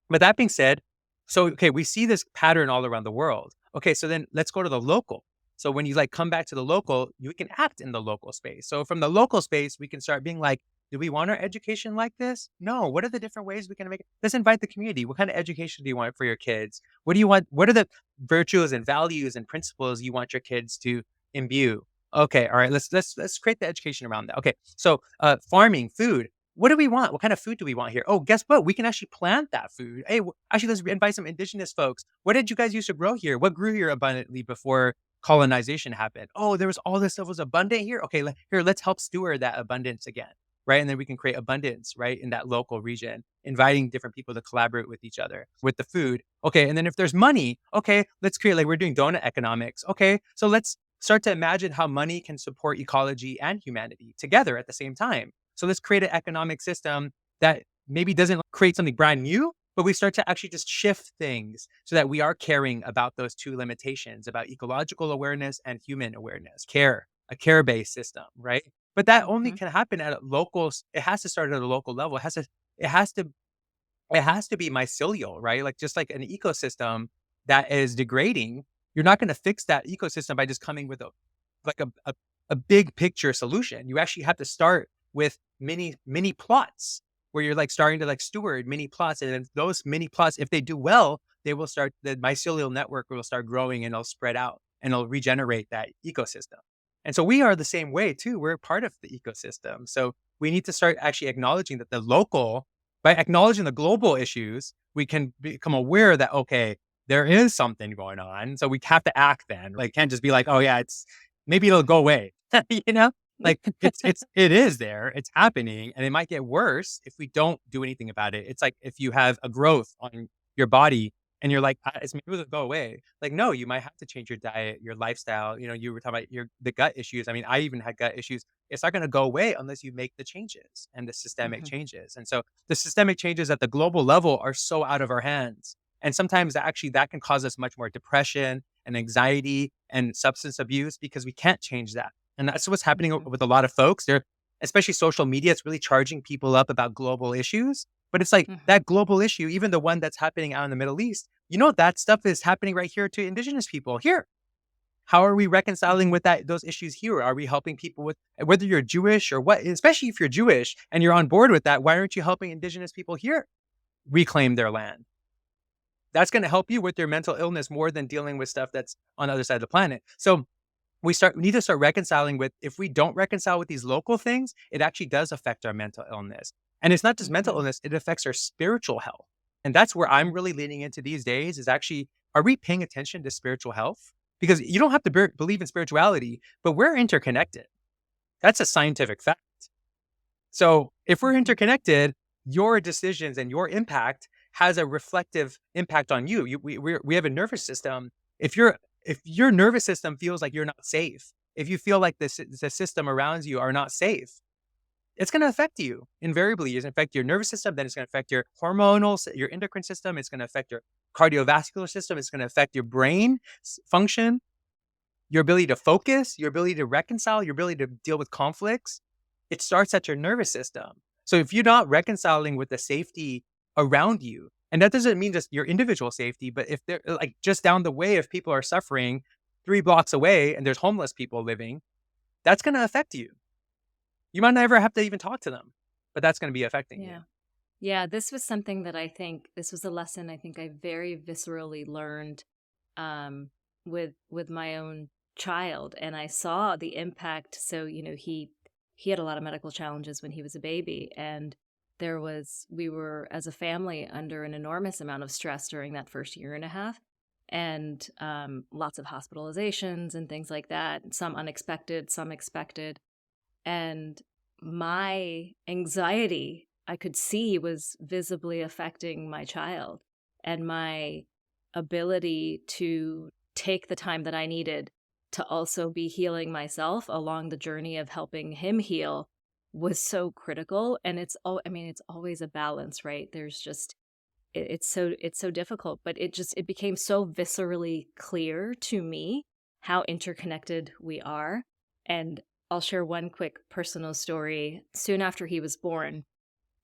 but that being said, so okay, we see this pattern all around the world. Okay, so then let's go to the local. So when you like come back to the local, you can act in the local space. So from the local space, we can start being like, do we want our education like this? No. What are the different ways we can make it? Let's invite the community. What kind of education do you want for your kids? What do you want? What are the virtues and values and principles you want your kids to imbue? Okay, all right. Let's create the education around that. Okay, so farming, food. What do we want? What kind of food do we want here? Oh, guess what? We can actually plant that food. Hey, actually, let's invite some indigenous folks. What did you guys used to grow here? What grew here abundantly before colonization happened? Oh, there was all this stuff was abundant here. Okay, here, let's help steward that abundance again, right? And then we can create abundance, right, in that local region, inviting different people to collaborate with each other with the food. Okay, and then if there's money, okay, let's create like we're doing donut economics. Okay, so let's start to imagine how money can support ecology and humanity together at the same time. So let's create an economic system that maybe doesn't create something brand new, but we start to actually just shift things so that we are caring about those two limitations about ecological awareness and human awareness, a care based system, right? But that only Mhm. can happen at a local, it has to start at a local level. It has to, it has to be mycelial, right? Like just like an ecosystem that is degrading, you're not going to fix that ecosystem by just coming with like a big picture solution. You actually have to start with mini plots where you're like starting to like steward mini plots. And then those mini plots, if they do well, they will start the mycelial network will start growing and it'll spread out and it'll regenerate that ecosystem. And so we are the same way too. We're part of the ecosystem. So we need to start actually acknowledging that the local, by acknowledging the global issues, we can become aware that, okay, there is something going on. So we have to act then. Like, can't just be like, oh, yeah, maybe it'll go away. you know, like it is there, it's happening, and it might get worse if we don't do anything about it. It's like if you have a growth on your body and you're like, it's maybe it'll go away. Like, no, you might have to change your diet, your lifestyle. You were talking about the gut issues. I mean, I even had gut issues. It's not going to go away unless you make the changes and the systemic Mhm. changes. And so the systemic changes at the global level are so out of our hands. And sometimes actually that can cause us much more depression and anxiety and substance abuse because we can't change that. And that's what's happening Mhm. with a lot of folks. They're, especially social media, it's really charging people up about global issues. But it's like Mhm. that global issue, even the one that's happening out in the Middle East, that stuff is happening right here to indigenous people here. How are we reconciling Mhm. with those issues here? Are we helping people with whether you're Jewish or what, especially if you're Jewish and you're on board with that, why aren't you helping indigenous people here reclaim their land? That's going to help you with your mental illness more than dealing with stuff that's on the other side of the planet. So we need to start reconciling with, if we don't reconcile with these local things, it actually does affect our mental illness. And it's not just mental Mhm. illness, it affects our spiritual health. And that's where I'm Mhm. really leaning into these days is actually, are we paying attention to spiritual health? Because you don't have to believe in spirituality, but we're interconnected. That's a scientific fact. So if we're Mhm. interconnected, your decisions and your impact has a reflective impact on you. We have a nervous system. If your nervous system feels like you're not safe, if you feel like the system around you are not safe, it's going to affect you invariably. It's going to affect your nervous system. Then it's going to affect your your endocrine system. It's going to affect your cardiovascular system. It's going to affect your brain function, your ability to focus, your ability to reconcile, your ability to deal with conflicts. It starts at your nervous system. So if you're not reconciling with the safety around you, and that doesn't mean just your individual safety, but if they're like just down the way, if people are suffering 3 blocks away and there's homeless people living, that's going to affect you. You might never have to even talk to them, but that's going to be affecting you. Yeah. Yeah, this was something that I think this was a lesson I think I very viscerally learned um, with my own child, and I saw the impact. So he had a lot of medical challenges when he was a baby, and we were as a family under an enormous amount of stress during that first year and a half, and lots of hospitalizations and things like that. Some unexpected, some expected, and my anxiety I could see was visibly affecting my child and my ability to take the time that I needed to also be healing myself along the journey of helping him heal was so critical. And it's always a balance, right? There's just it's so difficult, but it became so viscerally clear to me how interconnected we are. And I'll share one quick personal story. Soon after he was born,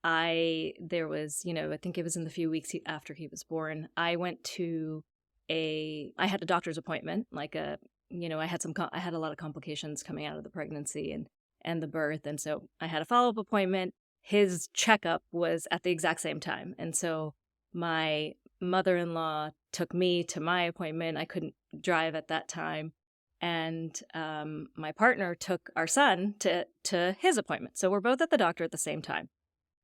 I think it was in the few weeks after he was born, I had a doctor's appointment, I had a lot of complications coming out of the pregnancy and the birth. And so I had a follow-up appointment. His checkup was at the exact same time. And so my mother-in-law took me to my appointment. I couldn't drive at that time. And my partner took our son to his appointment. So we're both at the doctor at the same time.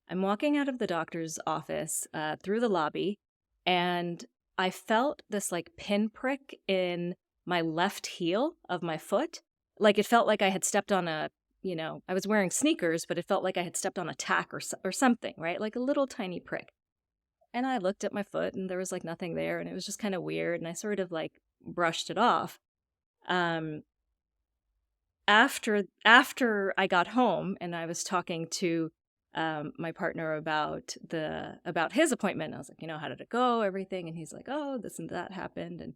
I'm walking out of the doctor's office through the lobby, and I felt this like pinprick in my left heel of my foot. Like it felt like I had stepped on I was wearing sneakers, but it felt like I had stepped on a tack or something, right? Like a little tiny prick. And I looked at my foot and there was like nothing there, and it was just kind of weird. And I sort of like brushed it off. Um, after I got home and I was talking to my partner about his appointment, I was like, how did it go? Everything, and he's like, oh, this and that happened, and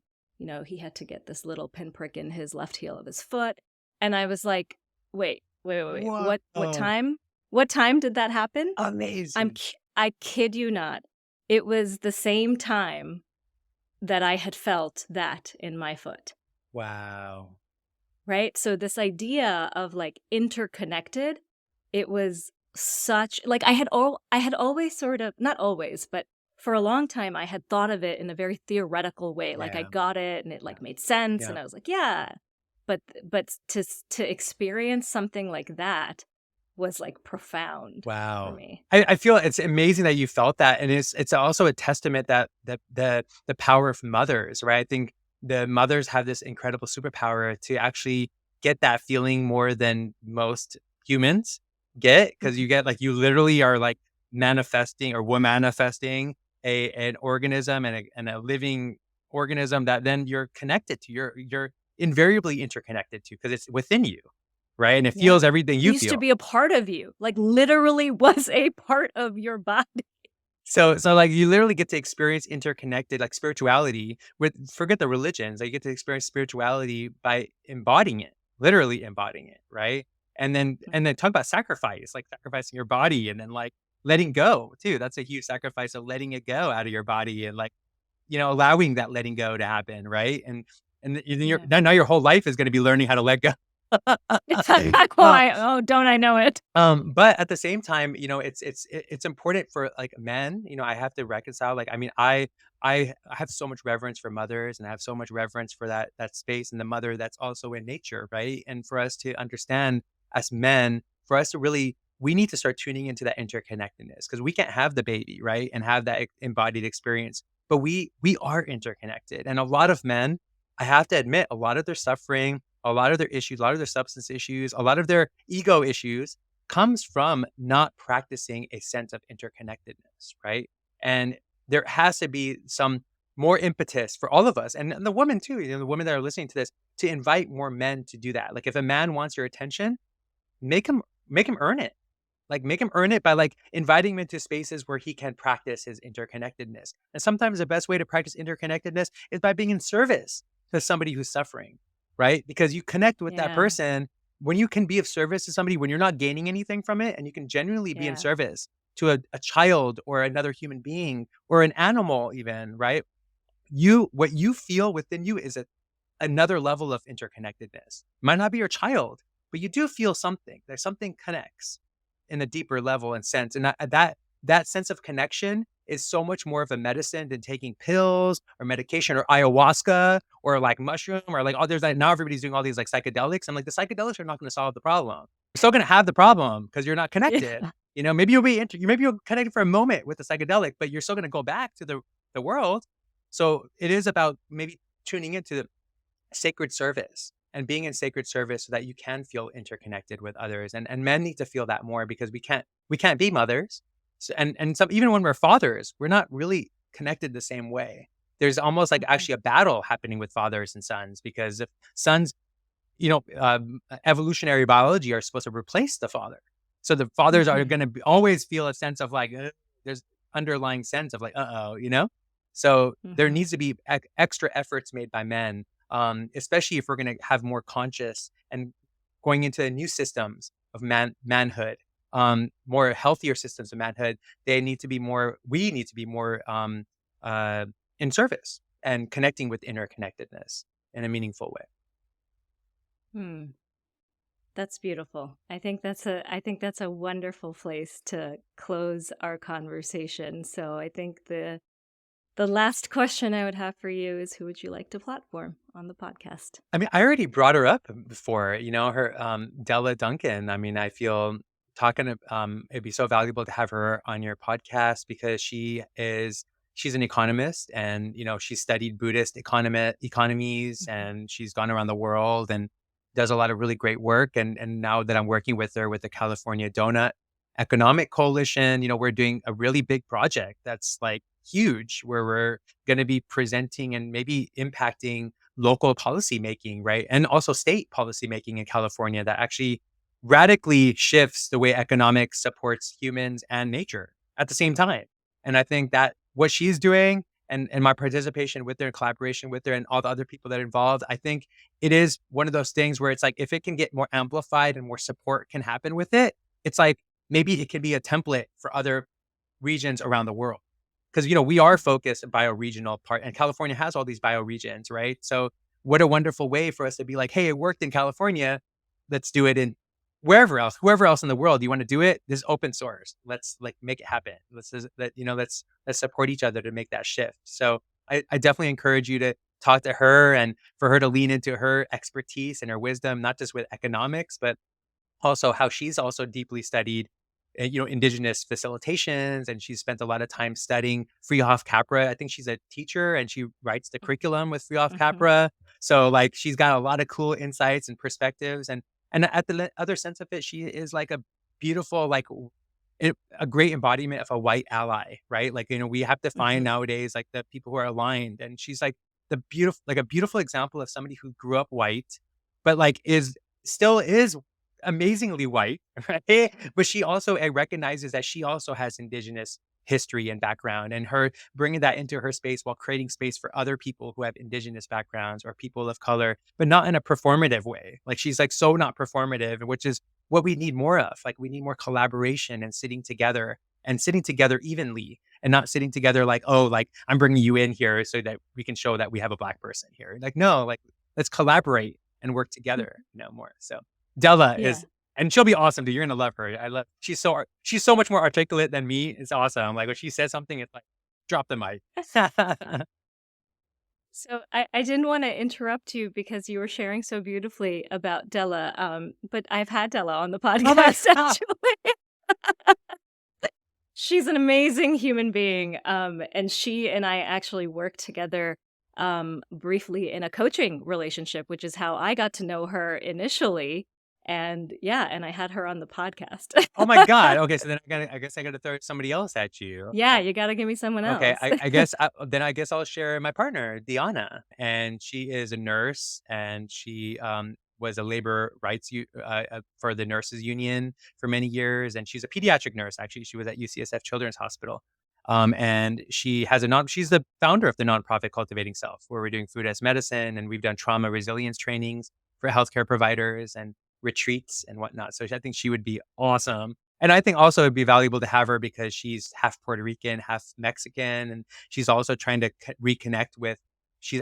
he had to get this little pinprick in his left heel of his foot, and I was like, wait, what Whoa. time? What time did that happen? Amazing. I kid you not. It was the same time that I had felt that in my foot. Wow. Right? So this idea of like interconnected, it was such like I had always sort of not always, but for a long time I had thought of it in a very theoretical way. Like I Yeah. got it and it Yeah. like made sense Yeah. and I was like, yeah. But to experience something like that was like profound for Wow. me. I feel it's amazing that you felt that, and it's also a testament that the power of mothers, right? I think the mothers have this incredible superpower to actually get that feeling more than most humans get, because Mhm. you get like you literally are like manifesting or we're manifesting an organism and a living organism that then you're connected to. You're invariably interconnected to because it's within you, right? And it Yeah. feels everything you Used to feel. be a part of you, like literally was a part of your body. So, like, you literally get to experience interconnected, like, spirituality with forget the religions, like, you get to experience spirituality by embodying it, literally embodying it, right? And then talk about sacrifice, like, sacrificing your body and then, like, letting go too. That's a huge sacrifice of letting it go out of your body and, like, allowing that letting go to happen, right? And then Yeah. now your whole life is gonna be learning how to let go. Uh, Oh, don't I know it? but at the same time, it's important for like men. I have to reconcile. Like, I mean, I have so much reverence for mothers, and I have so much reverence for that space and the mother that's also in nature, right? And for us to understand as men, for us to really we need to start tuning into that interconnectedness because we can't have the baby, right? And have that embodied experience. But we are interconnected. And a lot of men, I have to admit, a lot of their suffering, a lot of their issues, a lot of their substance issues, a lot of their ego issues comes from not practicing a sense of interconnectedness, right? And there has to be some more impetus for all of us and the women too, the women that are listening to this, to invite more men to do that. Like if a man wants your attention, make him earn it. Like make him earn it by like inviting him into spaces where he can practice his interconnectedness. And sometimes the best way to practice interconnectedness is by being in service to somebody who's suffering, right? Because you connect with that Yeah. person when you can be of service to somebody, when you're not gaining anything from it, and you can genuinely be in Yeah. service to a child or another human being or an animal, even, right? What you feel within you is another level of interconnectedness. Might not be your child, but you do feel something. There's something connects in a deeper level and sense. And that sense of connection is so much more of a medicine than taking pills or medication or ayahuasca or like mushroom or like, oh, there's like now everybody's doing all these like psychedelics. I'm like, the psychedelics are not going to solve the problem. You're still going to have the problem because you're not connected. Yeah. Maybe maybe you'll connect for a moment with the psychedelic, but you're still going to go back to the world. So it is about maybe tuning into sacred service and being in sacred service so that you can feel interconnected with others. And men need to feel that more because we can't be mothers. So, and some, even when we're fathers, we're not really connected the same way. There's almost like Mhm. actually a battle happening with fathers and sons because if sons, evolutionary biology are supposed to replace the father. So the fathers are Mhm. going to always feel a sense of like, there's underlying. Of like, So there Mhm. needs to be extra efforts made by men, especially if we're going to have more conscious and going into new systems of manhood, more healthier systems of manhood. We need to be more uh, in service and connecting with interconnectedness in a meaningful way. Hmm. That's beautiful. I think that's a wonderful place to close our conversation. So I think the last question I would have for you is, who would you like to platform on the podcast? I mean, I already brought her up before, her, Della Duncan. I mean, I feel it'd be so valuable to have her on your podcast because she's an economist and, she studied Buddhist economies Mhm. and she's gone around the world and does a lot of really great work. And now that I'm working with her with the California Doughnut Economic Coalition, we're doing a really big project that's like huge where we're going to be presenting and maybe impacting local policy making, right? And also state policy making in California that actually radically shifts the way economics supports humans and nature at the same time. And I think that what she's doing and my participation with her and collaboration with her and all the other people that are involved, I think it is one of those things where it's like if it can get more amplified and more support can happen with it, it's like maybe it can be a template for other regions around the world. Because, we are focused on bioregional part and California has all these bioregions, right? So what a wonderful way for us to be like, hey, it worked in California. Let's do it in whoever else in the world. You want to do it? This is open source. Let's like make it happen. Let's support each other to make that shift. So I definitely encourage you to talk to her and for her to lean into her expertise and her wisdom, not just with economics, but also how she's also deeply studied indigenous facilitations and she's spent a lot of time studying free off capra. I think she's a teacher and she writes the curriculum with free off Mhm. capra, so like she's got a lot of cool insights and perspectives. And at the other sense of it, she is like a beautiful a great embodiment of a white ally, right? Like, we have to find Mhm. nowadays like the people who are aligned, and she's like a beautiful example of somebody who grew up white but like is amazingly white, right? But she also recognizes that she also has indigenous history and background, and her bringing that into her space while creating space for other people who have indigenous backgrounds or people of color, but not in a performative way. Like she's like so not performative, which is what we need more of. Like we need more collaboration and sitting together evenly and not sitting together like, oh, like I'm bringing you in here so that we can show that we have a black person here. Like, no, like let's collaborate and work together, more. So Della Yeah. is, and she'll be awesome, dude. You're gonna love her. She's so much more articulate than me. It's awesome. Like when she says something, it's like drop the mic. So I didn't want to interrupt you because you were sharing so beautifully about Della, but I've had Della on the Oh my podcast god. actually. She's an amazing human being. And she and I actually worked together briefly in a coaching relationship, which is how I got to know her initially. And yeah, and I had her on the podcast. Oh my god. Okay, so then I guess I gotta throw somebody else at you. Yeah, you got to give me someone Okay, else. I guess I'll share my partner, Diana, and she is a nurse, and she was a labor rights for the nurses union for many years, and she's a pediatric nurse. Actually, she was at UCSF Children's Hospital, and she's the founder of the nonprofit Cultivating Self, where we're doing food as medicine, and we've done trauma resilience trainings for healthcare providers and retreats and whatnot. So I think she would be awesome. And I think also it'd be valuable to have her because she's half Puerto Rican, half Mexican, and she's also trying to reconnect with.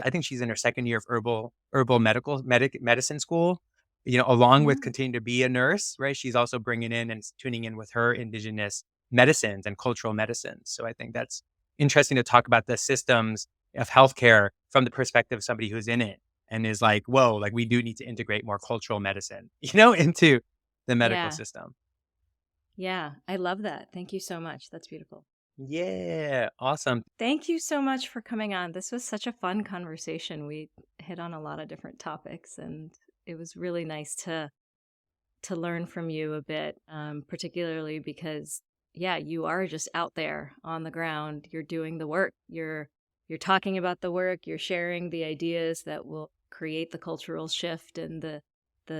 I think she's in her second year of herbal medicine school. Along with Mm. continuing to be a nurse, right? She's also bringing in and tuning in with her indigenous medicines and cultural medicines. So I think that's interesting to talk about the systems of healthcare from the perspective of somebody who's in it and is like, whoa, like we do need to integrate more cultural medicine, into the medical Yeah. system. Yeah. I love that. Thank you so much. That's beautiful. Yeah, awesome. Thank you so much for coming on. This was such a fun conversation. We hit on a lot of different topics, and it was really nice to learn from you a bit, particularly because, yeah, you are just out there on the ground. You're doing the work. You're talking about the work. You're sharing the ideas that will create the cultural shift and the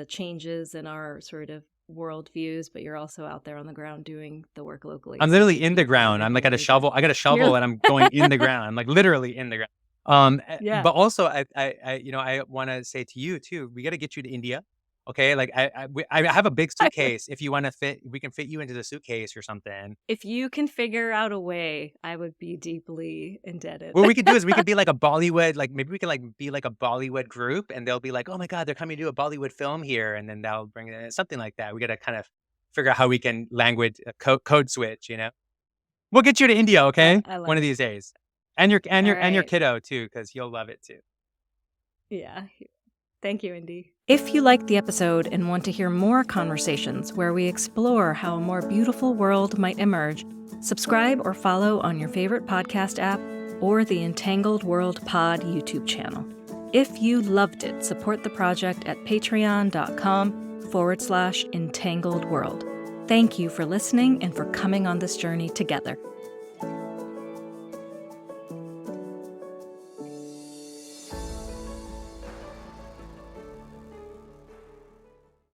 changes in our sort of worldviews. But you're also out there on the ground doing the work locally. I'm So literally thank in you the for ground. I'm like at a everything that shovel. I got a you're. shovel and I'm going in the ground. I'm like literally in the ground. Yeah. But also I want to say to you too, we got to get you to India. Okay. Like I have a big suitcase. If you want to we can fit you into the suitcase or something. If you can figure out a way, I would be deeply indebted. What we could do is we could be like a Bollywood, like maybe we could like be like a Bollywood group and they'll be like, oh my God, they're coming to do a Bollywood film here. And then they'll bring it something like that. We got to kind of figure out how we can language code switch. We'll get you to India, okay? I One love of it. these days. And your Alright. kiddo too, because he'll love it too. Yeah. Thank you, Indy. If you liked the episode and want to hear more conversations where we explore how a more beautiful world might emerge, subscribe or follow on your favorite podcast app or the Entangled World Pod YouTube channel. If you loved it, support the project at patreon.com/Entangled World. Thank you for listening and for coming on this journey together.